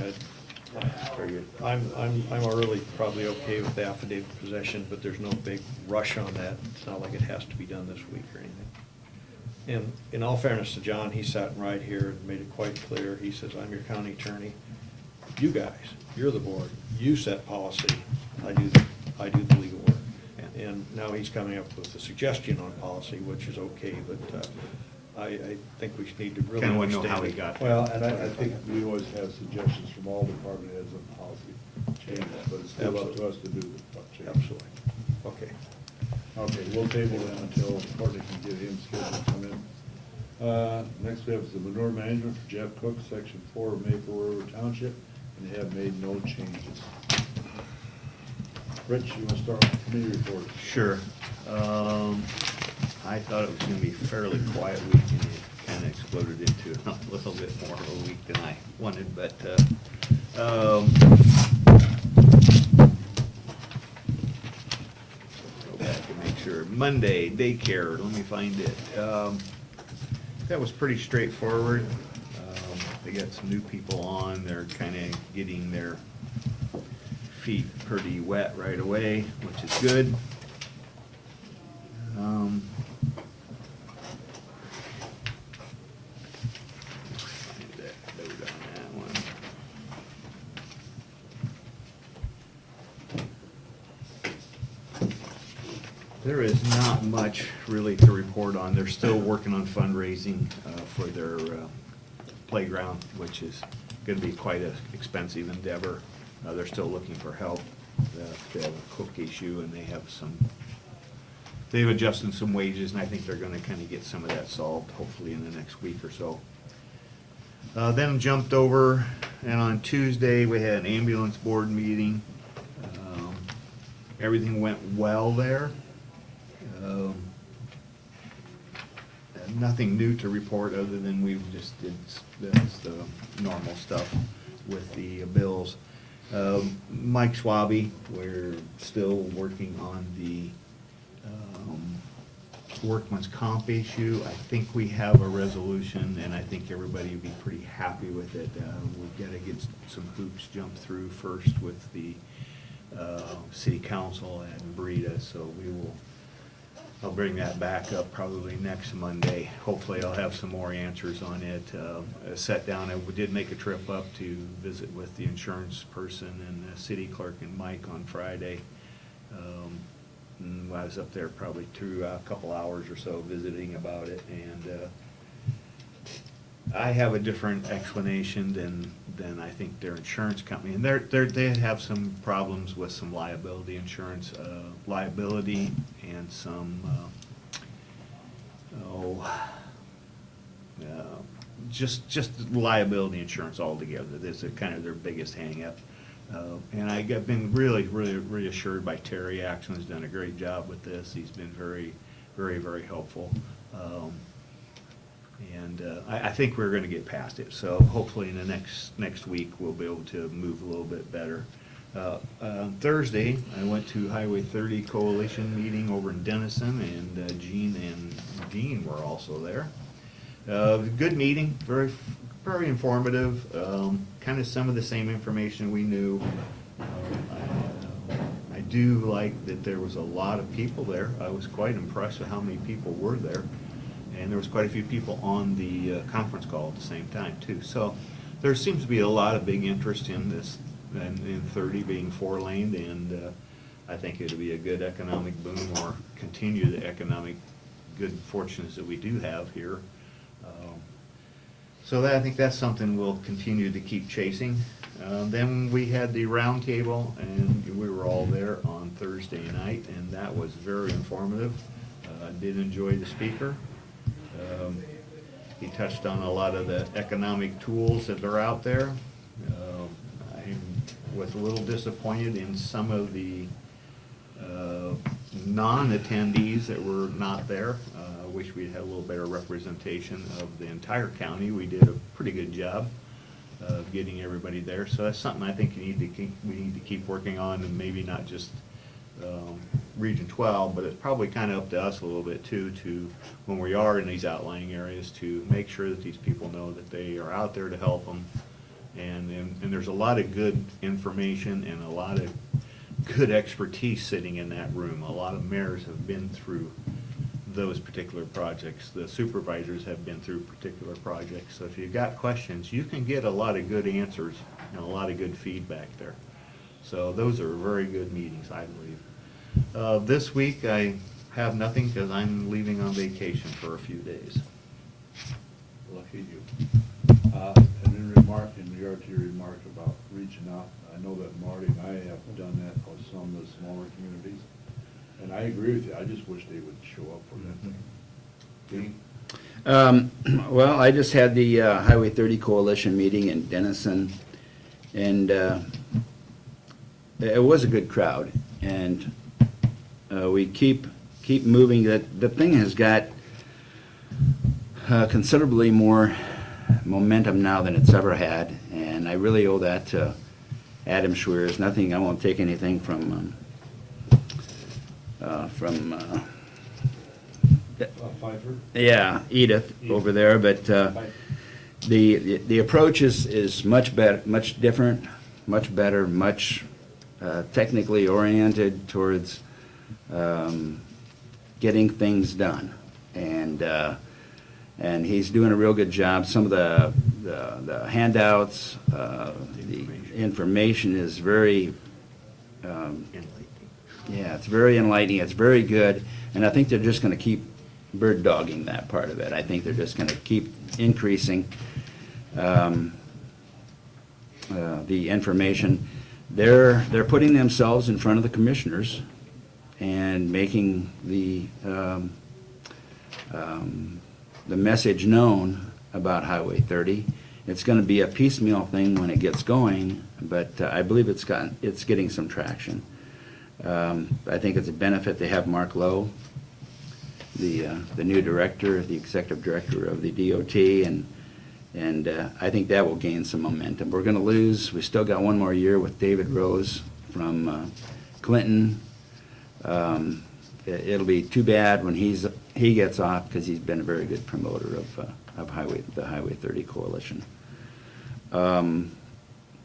Very good. I'm really probably okay with the affidavit of possession, but there's no big rush on that. It's not like it has to be done this week or anything. And in all fairness to John, he sat right here and made it quite clear. He says, I'm your county attorney. You guys, you're the board. You set policy. I do the legal work. Yeah. And now he's coming up with a suggestion on policy, which is okay, but I think we need to really Kinda wanna know understand how he it. got Well, and I think we always have suggestions from all department heads on policy change it, but it's still up to us to do the change. Absolutely. Okay. Okay, we'll table them until Courtney can get him scheduled to come in. Next we have the manure management for Jeff Cook, section 4 of Maple River Township, and they have made no changes. Rich, you want to start with committee reports? Sure. I thought it was gonna be a fairly quiet week, and it kinda exploded into a little bit more of a week than I wanted, but, go back and make sure. Monday, daycare, let me find it. That was pretty straightforward. They got some new people on, they're kinda getting their feet pretty wet right away, which is good. Find that note on that one. There is not much really to report on. They're still working on fundraising for their playground, which is gonna be quite an expensive endeavor. They're still looking for help. They have a cook issue, and they've adjusted some wages, and I think they're gonna kinda get some of that solved, hopefully in the next week or so. Then jumped over, and on Tuesday, we had an ambulance board meeting. Everything went well there. Nothing new to report, other than we've just did the normal stuff with the bills. Mike Schwabe, we're still working on the workman's comp issue. I think we have a resolution, and I think everybody would be pretty happy with it. We've got to get some hoops jumped through first with the city council and Breda, so I'll bring that back up probably next Monday. Hopefully I'll have some more answers on it. Sat down, I did make a trip up to visit with the insurance person and the city clerk and Mike on Friday. And I was up there probably a couple hours or so visiting about it, and I have a different explanation than I think their insurance company. And they have some problems with some liability insurance, liability and some, just liability insurance altogether. This is kind of their biggest hang-up. And I've been really reassured by Terry. Axon has done a great job with this. He's been very helpful. And I think we're gonna get past it, so hopefully in the next week, we'll be able to move a little bit better. Thursday, I went to Highway 30 Coalition meeting over in Denison, and Gene and Dean were also there. Good meeting, very informative, kind of some of the same information we knew. I do like that there was a lot of people there. I was quite impressed with how many people were there. And there was quite a few people on the conference call at the same time, too. So there seems to be a lot of big interest in this, in 30 being 4-laned, and I think it'll be a good economic boom, or continue the economic good fortunes that we do have here. So I think that's something we'll continue to keep chasing. Then we had the roundtable, and we were all there on Thursday night, and that was very informative. I did enjoy the speaker. He touched on a lot of the economic tools that are out there. I was a little disappointed in some of the non-attendees that were not there. I wish we'd had a little better representation of the entire county. We did a pretty good job of getting everybody there. So that's something I think we need to keep working on, and maybe not just Region 12, but it's probably kind of up to us a little bit too, to when we are in these outlying areas, to make sure that these people know that they are out there to help them. And there's a lot of good information and a lot of good expertise sitting in that room. A lot of mayors have been through those particular projects. The supervisors have been through particular projects. So if you've got questions, you can get a lot of good answers and a lot of good feedback there. So those are very good meetings, I believe. This week I have nothing because I'm leaving on vacation for a few days. Lucky you. And in regard to your remark about reaching out, I know that Marty and I have done that with some of the smaller communities. And I agree with you, I just wish they would show up for that thing. Dean? Well, I just had the Highway 30 Coalition meeting in Denison, and it was a good crowd, and we keep moving. The thing has got considerably more momentum now than it's ever had, and I really owe that to Adam Schweers. Nothing, I won't take anything from Pfeiffer? yeah, Edith over there, but the approach is much better, much different, much better, much technically oriented towards getting things done, and he's doing a real good job. Some of the handouts, the information is very yeah, it's very enlightening. It's very good, and I think they're just going to keep bird dogging that part of it. I think they're just going to keep increasing the information. They're putting themselves in front of the commissioners and making the message known about Highway 30. It's going to be a piecemeal thing when it gets going, but I believe it's getting some traction. I think it's a benefit to have Mark Lowe, the new director, the executive director of the DOT, and I think that will gain some momentum. We're going to lose. We still got one more year with David Rose from Clinton. It'll be too bad when he gets off, because he's been a very good promoter of the Highway 30 Coalition.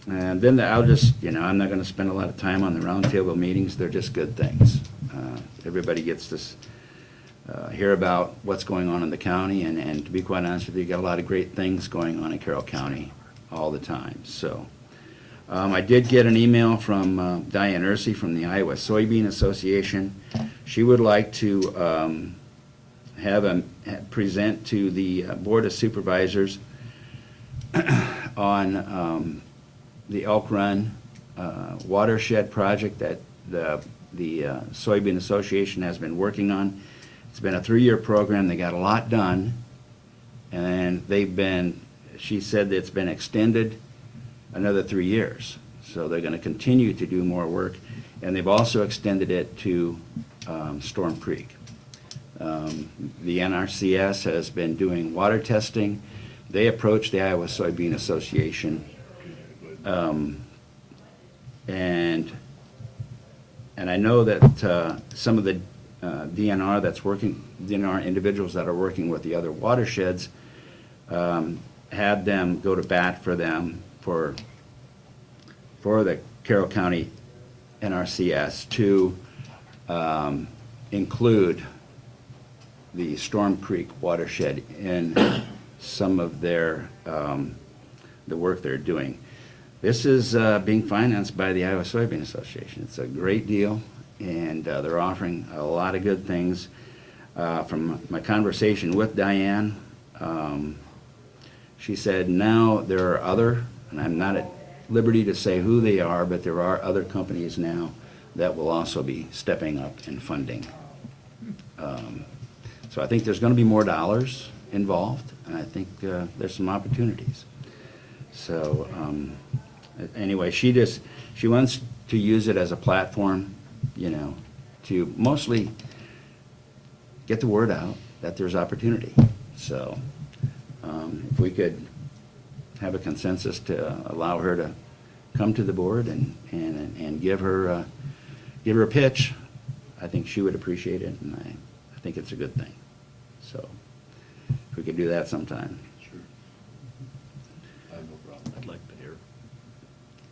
And then I'll just, I'm not going to spend a lot of time on the roundtable meetings. They're just good things. Everybody gets to hear about what's going on in the county, and to be quite honest with you, got a lot of great things going on in Carroll County all the time. So I did get an email from Diane Ursey from the Iowa Soybean Association. She would like to present to the Board of Supervisors on the Elk Run watershed project that the Soybean Association has been working on. It's been a 3-year program. They got a lot done, and she said that it's been extended another 3 years. So they're going to continue to do more work, and they've also extended it to Storm Creek. The NRCS has been doing water testing. They approached the Iowa Soybean Association, and I know that some of the DNR individuals that are working with the other watersheds had them go to bat for them for the Carroll County NRCS to include the Storm Creek watershed in some of the work they're doing. This is being financed by the Iowa Soybean Association. It's a great deal, and they're offering a lot of good things. From my conversation with Diane, she said now there are other, and I'm not at liberty to say who they are, but there are other companies now that will also be stepping up and funding. So I think there's going to be more dollars involved, and I think there's some opportunities. So anyway, she wants to use it as a platform, to mostly get the word out that there's opportunity. So if we could have a consensus to allow her to come to the board and give her a pitch, I think she would appreciate it, and I think it's a good thing. So if we could do that sometime. Sure. I have no problem. I'd like to hear.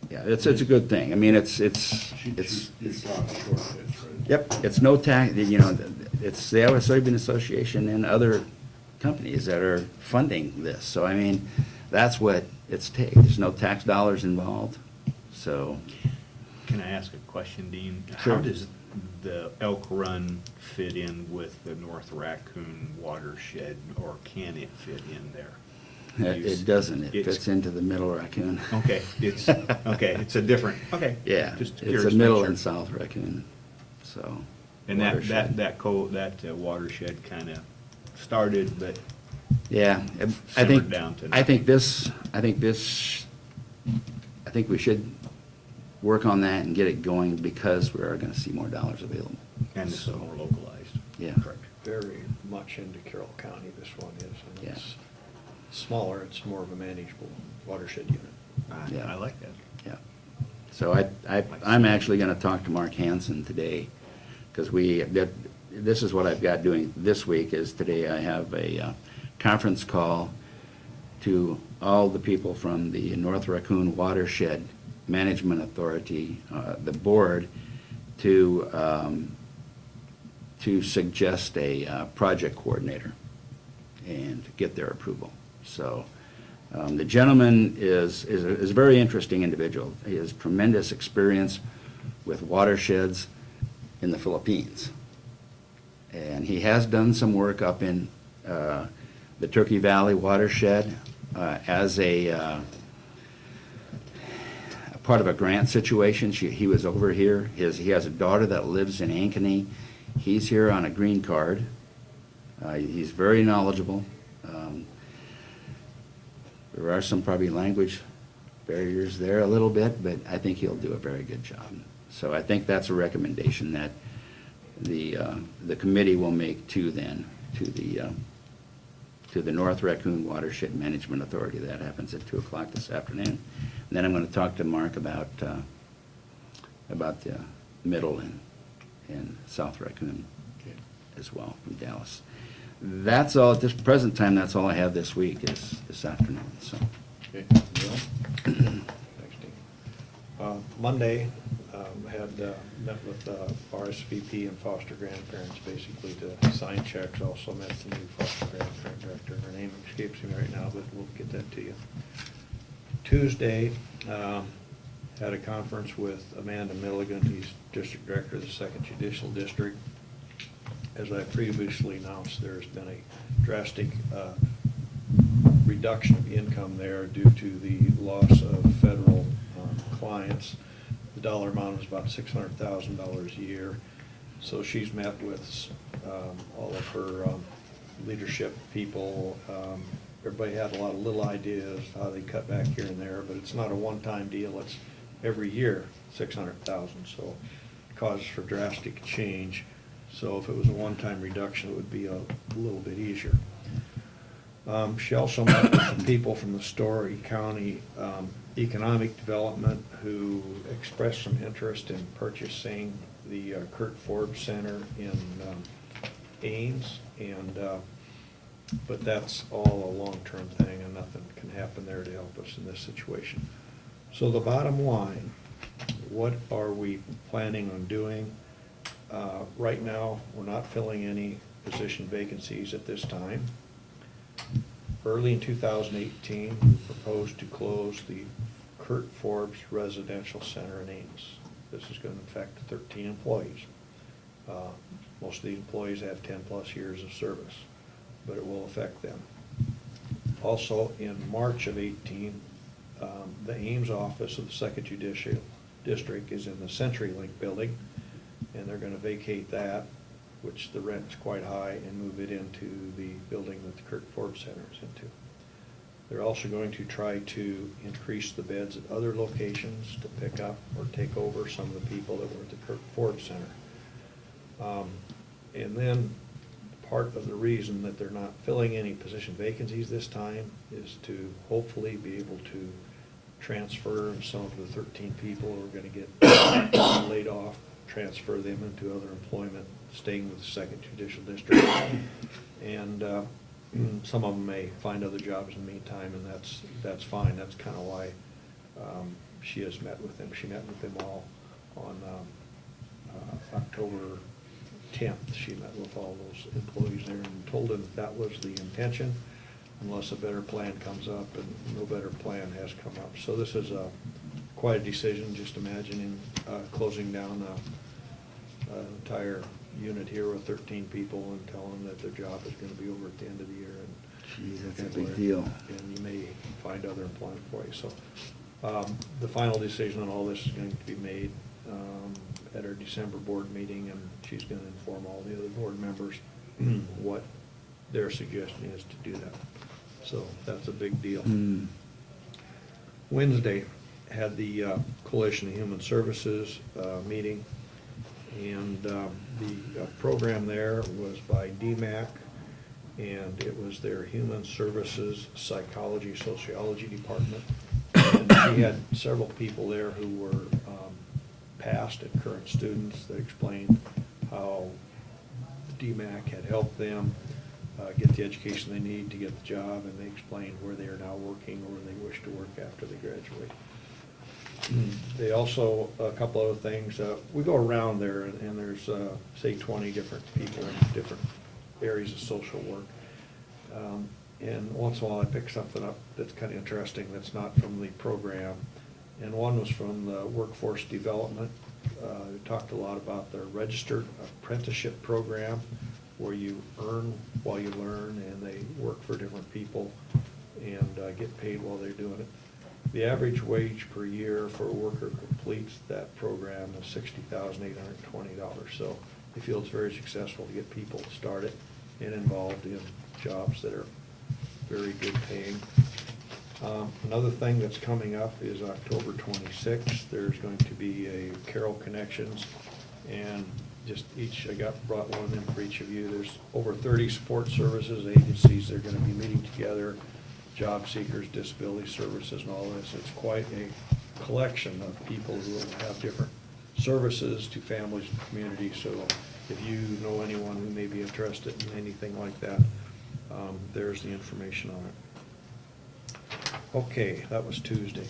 Yeah, it's a good thing. I mean, it's You're talking short pitch, right? yep, it's no tax, it's the Iowa Soybean Association and other companies that are funding this. So, I mean, that's what it's taking. There's no tax dollars involved, so. Can I ask a question, Dean? Sure. How does the Elk Run fit in with the North Raccoon watershed, or can it fit in there? It doesn't, it It's- fits into the middle raccoon. Okay, it's a different, okay. Yeah, Just it's curious a to middle make sure. and south raccoon, so. And watershed. that watershed kind of started, but Yeah, I simmered think, down to I think we should work on that and get it going because we are gonna see more dollars available. and this is more localized. Yeah. Correct. Very much into Carroll County, this one is. And Yeah. it's smaller, it's more of a manageable watershed unit. Yeah. I like that. Yeah. So I'm actually gonna talk to Mark Hansen today, because this is what I've got doing this week, is today I have a conference call to all the people from the North Raccoon Watershed Management Authority, the board, to suggest a project coordinator and get their approval. So the gentleman is a very interesting individual. He has tremendous experience with watersheds in the Philippines. And he has done some work up in the Turkey Valley watershed as a part of a grant situation. He was over here. He has a daughter that lives in Ankeny. He's here on a green card. He's very knowledgeable. There are some probably language barriers there a little bit, but I think he'll do a very good job. So I think that's a recommendation that the committee will make to the North Raccoon Watershed Management Authority. That happens at 2:00 this afternoon. And then I'm going to talk to Mark about the Middle and South Raccoon as well from Dallas. That's all, at this present time, that's all I have this week, is this afternoon, so. Okay, Bill? Thanks, Dean. Monday, met with RSVP and foster grandparents, basically to sign checks. Also met the new foster grandparent director. Her name escapes me right now, but we'll get that to you. Tuesday, had a conference with Amanda Milligan. He's district director of the 2nd Judicial District. As I previously announced, there's been a drastic reduction of income there due to the loss of federal clients. The dollar amount is about $600,000 a year. So she's met with all of her leadership people. Everybody had a lot of little ideas how they cut back here and there, but it's not a one-time deal. It's every year, $600,000. So it causes for drastic change. So if it was a one-time reduction, it would be a little bit easier. She also met with some people from the Story County Economic Development who expressed some interest in purchasing the Kurt Forbes Center in Ames, but that's all a long-term thing, and nothing can happen there to help us in this situation. So the bottom line, what are we planning on doing? Right now, we're not filling any position vacancies at this time. Early in 2018, we proposed to close the Kurt Forbes Residential Center in Ames. This is going to affect 13 employees. Most of the employees have 10-plus years of service, but it will affect them. Also, in March of 18, the Ames office of the 2nd Judicial District is in the CenturyLink building, and they're going to vacate that, which the rent is quite high, and move it into the building that the Kurt Forbes Center is into. They're also going to try to increase the beds at other locations to pick up or take over some of the people that were at the Kurt Forbes Center. And then part of the reason that they're not filling any position vacancies this time is to hopefully be able to transfer some of the 13 people who are going to get laid off, transfer them into other employment, staying with the 2nd Judicial District. And some of them may find other jobs in the meantime, and that's fine. That's kind of why she has met with them. She met with them all on October 10th. She met with all those employees there and told them that was the intention, unless a better plan comes up, and no better plan has come up. So this is quite a decision. Just imagining closing down an entire unit here with 13 people and telling them that their job is going to be over at the end of the year. And Geez, that's a big deal. And you may find other employment for you. So the final decision on all this is going to be made at our December board meeting, and she's going to inform all the other board members what their suggestion is to do that. So that's a big deal. Hmm. Wednesday had the Coalition of Human Services meeting, and the program there was by DMAC, and it was their Human Services Psychology Sociology Department. And she had several people there who were past and current students that explained how DMAC had helped them get the education they need to get the job, and they explained where they are now working or where they wish to work after they graduate. They also, a couple other things, we go around there and there's, say, 20 different people in different areas of social work. And once in a while I pick something up that's kind of interesting that's not from the program. And one was from the workforce development. We talked a lot about the registered apprenticeship program where you earn while you learn, and they work for different people and get paid while they're doing it. The average wage per year for a worker who completes that program is $60,820. So they feel it's very successful to get people started and involved in jobs that are very good paying. Another thing that's coming up is October 26th. There's going to be a Carroll Connections, and I brought one of them for each of you. There's over 30 support services agencies that are going to be meeting together, job seekers, disability services, and all this. It's quite a collection of people who have different services to families and communities. So if you know anyone who may be interested in anything like that, there's the information on it. Okay, that was Tuesday,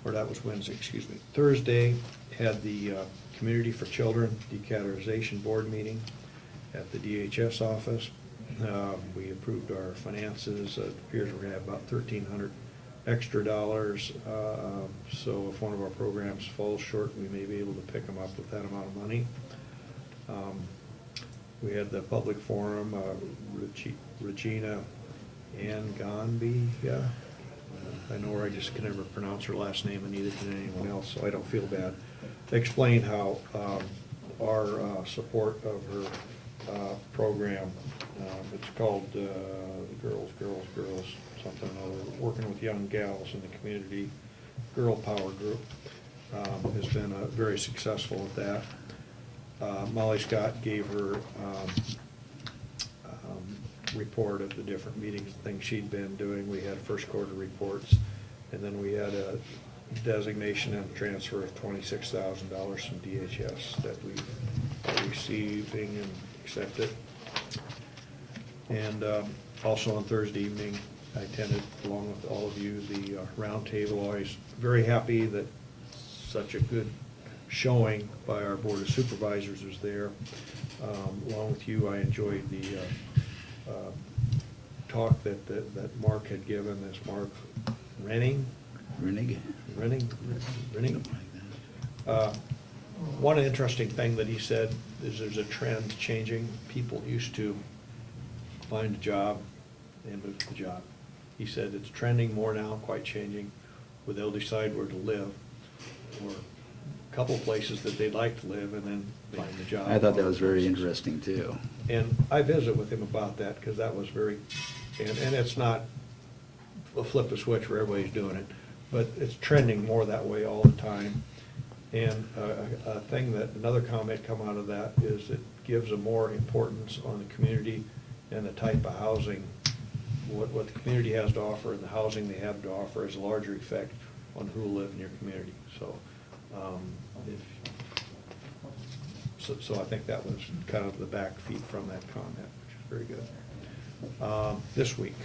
or that was Wednesday, excuse me. Thursday had the Community for Children Decategorization Board meeting at the DHS office. We approved our finances. It appears we're going to have about $1,300 extra dollars. So if one of our programs falls short, we may be able to pick them up with that amount of money. We had the public forum, Regina Ann Ganby, yeah. I know her, I just can never pronounce her last name, and neither can anyone else, so I don't feel bad. Explain how our support of her program, it's called Girls, something or other, working with young gals in the community, Girl Power Group, has been very successful with that. Molly Scott gave her report of the different meetings and things she'd been doing. We had first quarter reports, and then we had a designation and transfer of $26,000 from DHS that we are receiving and accepted. And also on Thursday evening, I attended, along with all of you, the roundtable. Always very happy that such a good showing by our Board of Supervisors was there. Along with you, I enjoyed the talk that Mark had given. This Mark Renning. One interesting thing that he said is there's a trend changing. People used to find a job and move to the job. He said it's trending more now, quite changing, where they'll decide where to live, or a couple of places that they'd like to live, and then find the job. I thought that was very interesting, too. And I visited with him about that, because that was very, and it's not a flip a switch where everybody's doing it, but it's trending more that way all the time. And a thing that, another comment come out of that is it gives a more importance on the community and the type of housing, what the community has to offer, and the housing they have to offer has a larger effect on who will live in your community. So, so I think that was kind of the back feed from that comment, which is very good. This week,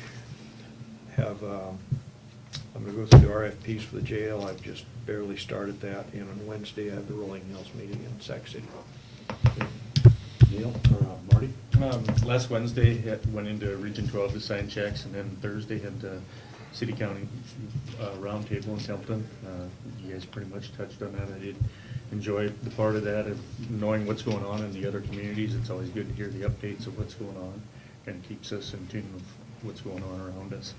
I'm going to go through the RFPs for the jail. I've just barely started that, and on Wednesday I have the Rolling Hills meeting in Sac City. Neil, or Marty? Last Wednesday, went into Region 12 to sign checks, and then Thursday had the city-county roundtable in Templeton. You guys pretty much touched on that. I did enjoy the part of that, of knowing what's going on in the other communities. It's always good to hear the updates of what's going on, and keeps us in tune with what's going on around us.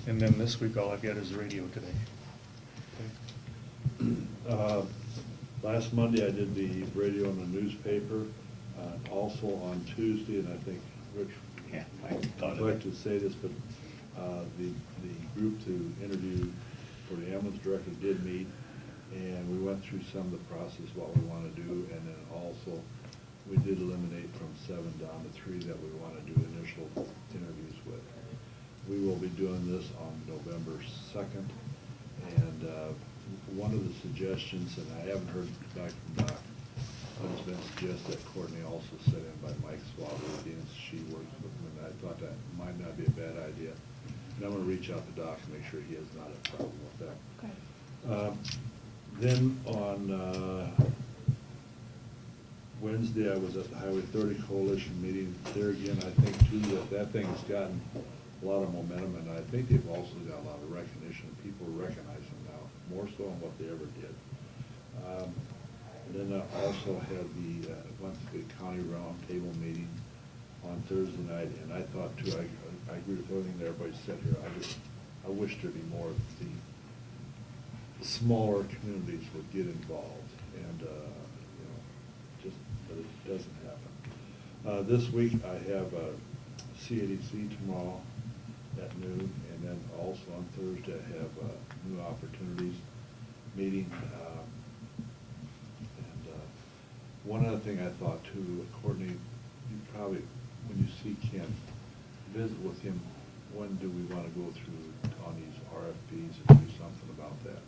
And then this week, all I've got is the radio today. Last Monday, I did the radio and the newspaper, also on Tuesday, and I think Rich Yeah, I thought would of like it. to say this, but the group to interview for the ambulance director did meet, and we went through some of the process, what we want to do, and then also, we did eliminate from 7 down to 3 that we want to do initial interviews with. We will be doing this on November 2nd, and one of the suggestions, and I haven't heard back from Doc, but it's been suggested that Courtney also sit in by Mike Swabber, since she works with him, and I thought that might not be a bad idea. And I'm gonna reach out to Doc and make sure he has not a problem with that. Okay. Then on Wednesday, I was at the Highway 30 Coalition meeting. There again, I think too, that thing has gotten a lot of momentum, and I think they've also got a lot of recognition. People recognize them now, more so than what they ever did. And then I also had the Once County Roundtable meeting on Thursday night, and I thought too, I agree with everything that everybody said here. I wish there'd be more of the smaller communities would get involved, and, but it doesn't happen. This week, I have CADC tomorrow at noon, and then also on Thursday, I have New Opportunities meeting. One other thing I thought too, Courtney, you probably, when you see Ken, visit with him, when do we want to go through on these RFPs and do something about that?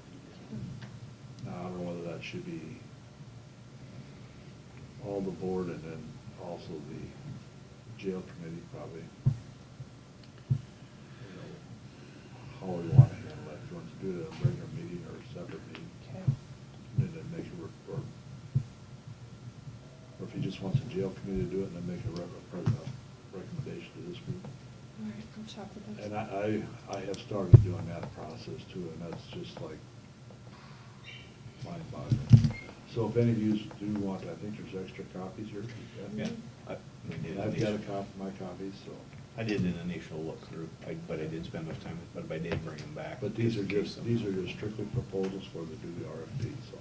Now, I don't know whether that should be all the board and then also the jail committee probably. You know, how we want to handle that, if you want to do it at a regular meeting or a separate meeting. Okay. And then make a report. Or if he just wants the jail committee to do it and then make a recommendation to this group. All right, I'll check with them. And I have started doing that process too, and that's just like mind-boggling. So if any of you do want, I think there's extra copies here. Yeah. We did And I've got initial- my copies, so. I did an initial look through, but I didn't spend much time, but I did bring them back. But these are in case just, some- these are just strictly proposals for the do the RFP, so.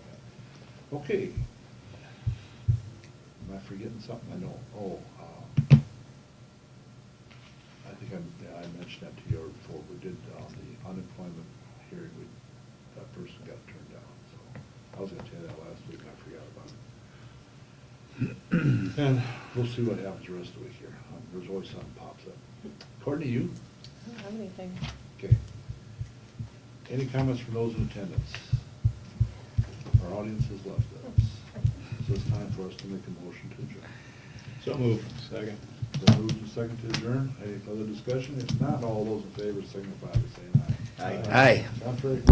Okay. Am I forgetting something? I know, I think I mentioned that to you before. We did, the unemployment hearing, that person got turned down, so. I was gonna tell you that last week, and I forgot about it. And we'll see what happens the rest of the week here. There's always something pops up. Courtney, you? I don't have anything. Okay. Any comments from those in attendance? Our audience has left us. So it's time for us to make a motion to adjourn. So move. Second. Been moved and second to adjourn. Any further discussion? If not, all those in favor signify by saying aye. Aye. Aye. Contrary?